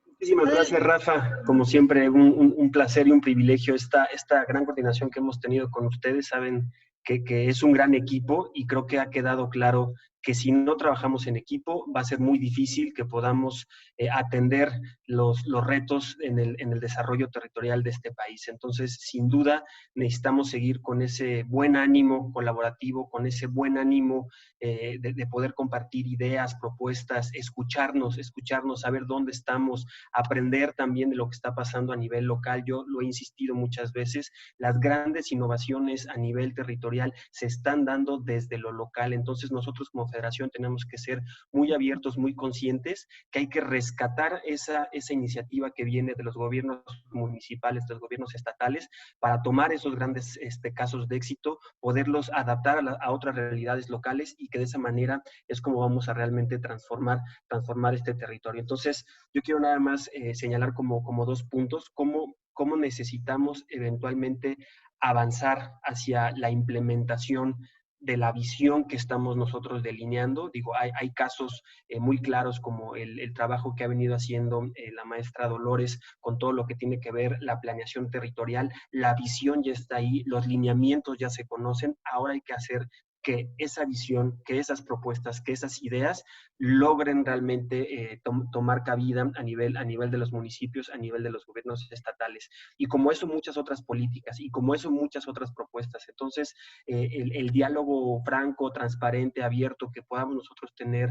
Muchísimas gracias, Rafa. Como siempre, un placer y un privilegio esta gran coordinación que hemos tenido con ustedes. Saben que es un gran equipo y creo que ha quedado claro que si no trabajamos en equipo va a ser muy difícil que podamos atender los retos en el desarrollo territorial de este país. Entonces, sin duda, necesitamos seguir con ese buen ánimo colaborativo, con ese buen ánimo de poder compartir ideas, propuestas, escucharnos, saber dónde estamos, aprender también de lo que está pasando a nivel local. Yo lo he insistido muchas veces, las grandes innovaciones a nivel territorial se están dando desde lo local. Entonces, nosotros como federación tenemos que ser muy abiertos, muy conscientes que hay que rescatar esa iniciativa que viene de los gobiernos municipales, de los gobiernos estatales, para tomar esos grandes casos de éxito, poderlos adaptar a otras realidades locales y que de esa manera es como vamos a realmente transformar este territorio. Entonces, yo quiero nada más señalar como dos puntos, cómo necesitamos eventualmente avanzar hacia la implementación de la visión que estamos nosotros delineando. Digo, hay casos muy claros como el trabajo que ha venido haciendo la maestra Dolores con todo lo que tiene que ver la planeación territorial. La visión ya está ahí, los lineamientos ya se conocen, ahora hay que hacer que esa visión, que esas propuestas, que esas ideas logren realmente tomar cabida a nivel de los municipios, a nivel de los gobiernos estatales. Y como eso, muchas otras políticas, y como eso, muchas otras propuestas. Entonces, el diálogo franco, transparente, abierto que podamos nosotros tener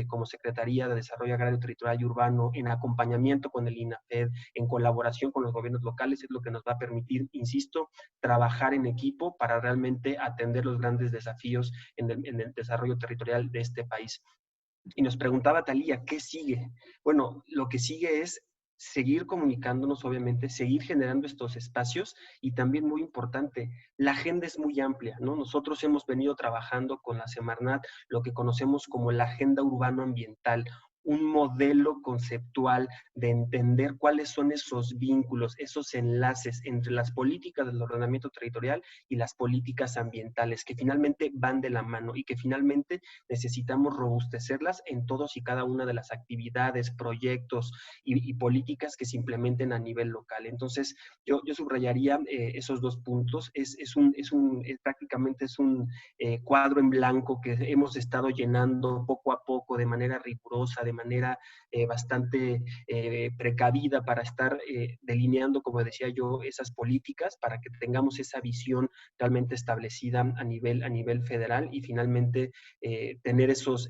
como Secretaría de Desarrollo Agrario, Territorial y Urbano, en acompañamiento con el INAFED, en colaboración con los gobiernos locales, es lo que nos va a permitir, insisto, trabajar en equipo para realmente atender los grandes desafíos en el desarrollo territorial de este país. Y nos preguntaba Talía, ¿qué sigue? Bueno, lo que sigue es seguir comunicándonos, obviamente, seguir generando estos espacios y también muy importante, la agenda es muy amplia, ¿no? Nosotros hemos venido trabajando con la Semarnat lo que conocemos como la agenda urbano-ambiental, un modelo conceptual de entender cuáles son esos vínculos, esos enlaces entre las políticas del ordenamiento territorial y las políticas ambientales, que finalmente van de la mano y que finalmente necesitamos robustecerlas en todos y cada una de las actividades, proyectos y políticas que se implementen a nivel local. Entonces, yo subrayaría esos dos puntos. Prácticamente es un cuadro en blanco que hemos estado llenando poco a poco de manera rigurosa, de manera bastante precavida para estar delineando, como decía yo, esas políticas para que tengamos esa visión realmente establecida a nivel federal y finalmente tener esos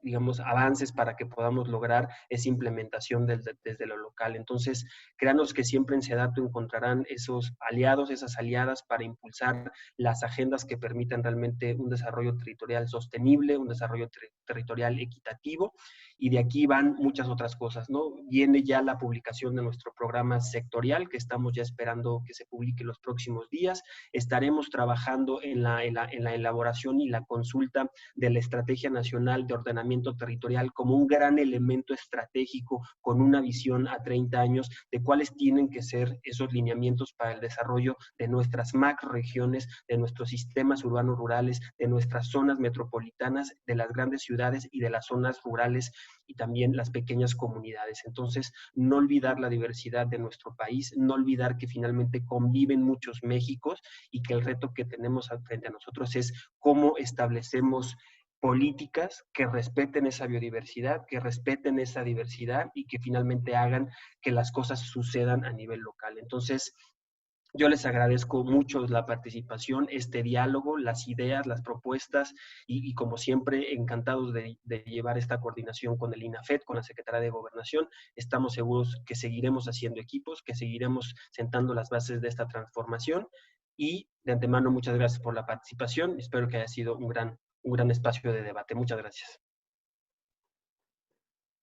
digamos, avances para que podamos lograr esa implementación desde lo local. Entonces, créanos que siempre en SEDATU encontrarán esos aliados, esas aliadas para impulsar las agendas que permitan realmente un desarrollo territorial sostenible, un desarrollo territorial equitativo, y de aquí van muchas otras cosas, ¿no? Viene ya la publicación de nuestro programa sectorial, que estamos ya esperando que se publique los próximos días. Estaremos trabajando en la elaboración y la consulta de la Estrategia Nacional de Ordenamiento Territorial como un gran elemento estratégico con una visión a 30 años de cuáles tienen que ser esos lineamientos para el desarrollo de nuestras macroregiones, de nuestros sistemas urbanos rurales, de nuestras zonas metropolitanas, de las grandes ciudades y de las zonas rurales y también las pequeñas comunidades. Entonces, no olvidar la diversidad de nuestro país, no olvidar que finalmente conviven muchos Méxicos y que el reto que tenemos frente a nosotros es cómo establecemos políticas que respeten esa biodiversidad, que respeten esa diversidad y que finalmente hagan que las cosas sucedan a nivel local. Entonces, yo les agradezco mucho la participación, este diálogo, las ideas, las propuestas y como siempre, encantados de llevar esta coordinación con el INAFED, con la Secretaría de Gobernación. Estamos seguros que seguiremos haciendo equipos, que seguiremos sentando las bases de esta transformación y de antemano muchas gracias por la participación. Espero que haya sido un gran espacio de debate. Muchas gracias.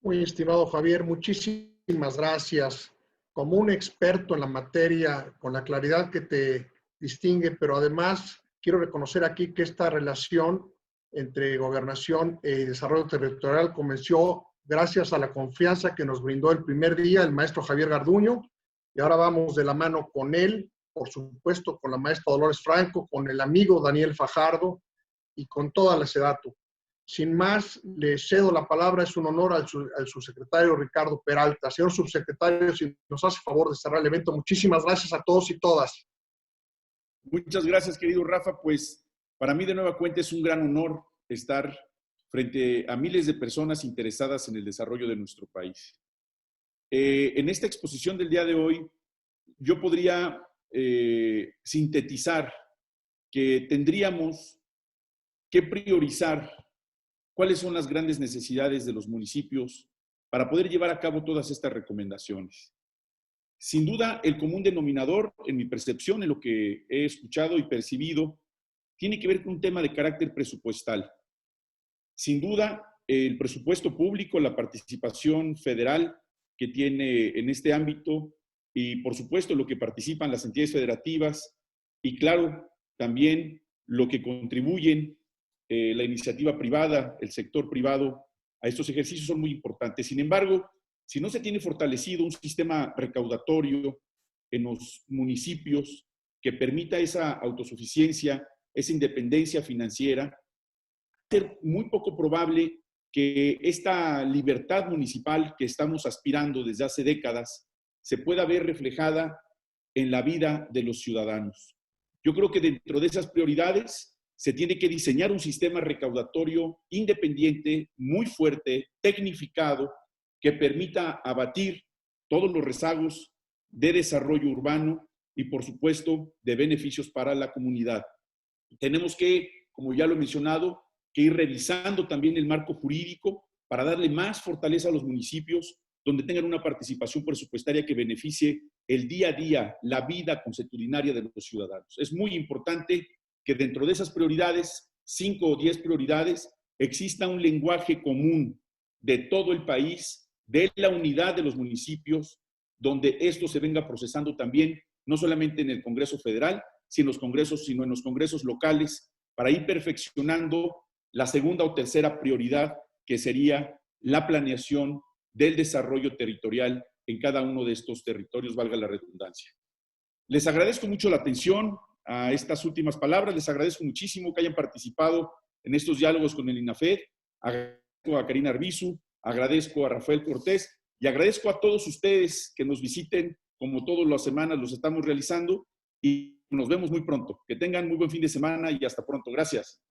Muy estimado Javier, muchísimas gracias. Como un experto en la materia, con la claridad que te distingue, pero además quiero reconocer aquí que esta relación entre gobernación y desarrollo territorial comenzó gracias a la confianza que nos brindó el primer día el maestro Javier Garduño, y ahora vamos de la mano con él, por supuesto con la maestra Dolores Franco, con el amigo Daniel Fajardo y con toda la SEDATU. Sin más, le cedo la palabra, es un honor al subsecretario Ricardo Peralta. Señor subsecretario, si nos hace favor de cerrar el evento, muchísimas gracias a todos y todas.
Muchas gracias, querido Rafa. Pues para mí de nueva cuenta es un gran honor estar frente a miles de personas interesadas en el desarrollo de nuestro país. En esta exposición del día de hoy, yo podría sintetizar que tendríamos que priorizar cuáles son las grandes necesidades de los municipios para poder llevar a cabo todas estas recomendaciones. Sin duda, el común denominador, en mi percepción, en lo que he escuchado y percibido, tiene que ver con un tema de carácter presupuestal. Sin duda, el presupuesto público, la participación federal que tiene en este ámbito y, por supuesto, lo que participan las entidades federativas y, claro, también lo que contribuyen la iniciativa privada, el sector privado, a estos ejercicios son muy importantes. Sin embargo, si no se tiene fortalecido un sistema recaudatorio en los municipios que permita esa autosuficiencia, esa independencia financiera, va a ser muy poco probable que esta libertad municipal que estamos aspirando desde hace décadas se pueda ver reflejada en la vida de los ciudadanos. Yo creo que dentro de esas prioridades se tiene que diseñar un sistema recaudatorio independiente, muy fuerte, tecnificado, que permita abatir todos los rezagos de desarrollo urbano y, por supuesto, de beneficios para la comunidad. Tenemos que, como ya lo he mencionado, que ir revisando también el marco jurídico para darle más fortaleza a los municipios, donde tengan una participación presupuestaria que beneficie el día a día, la vida consuetudinaria de los ciudadanos. Es muy importante que dentro de esas prioridades, 5 o 10 prioridades, exista un lenguaje común de todo el país, de la unidad de los municipios, donde esto se venga procesando también, no solamente en el Congreso Federal, sino en los congresos locales, para ir perfeccionando la segunda o tercera prioridad, que sería la planeación del desarrollo territorial en cada uno de estos territorios, valga la redundancia. Les agradezco mucho la atención a estas últimas palabras. Les agradezco muchísimo que hayan participado en estos diálogos con el INAFED. Agradezco a Karina Arbizu, agradezco a Rafael Cortés y agradezco a todos ustedes que nos visiten, como todas las semanas los estamos realizando, y nos vemos muy pronto. Que tengan muy buen fin de semana y hasta pronto. Gracias.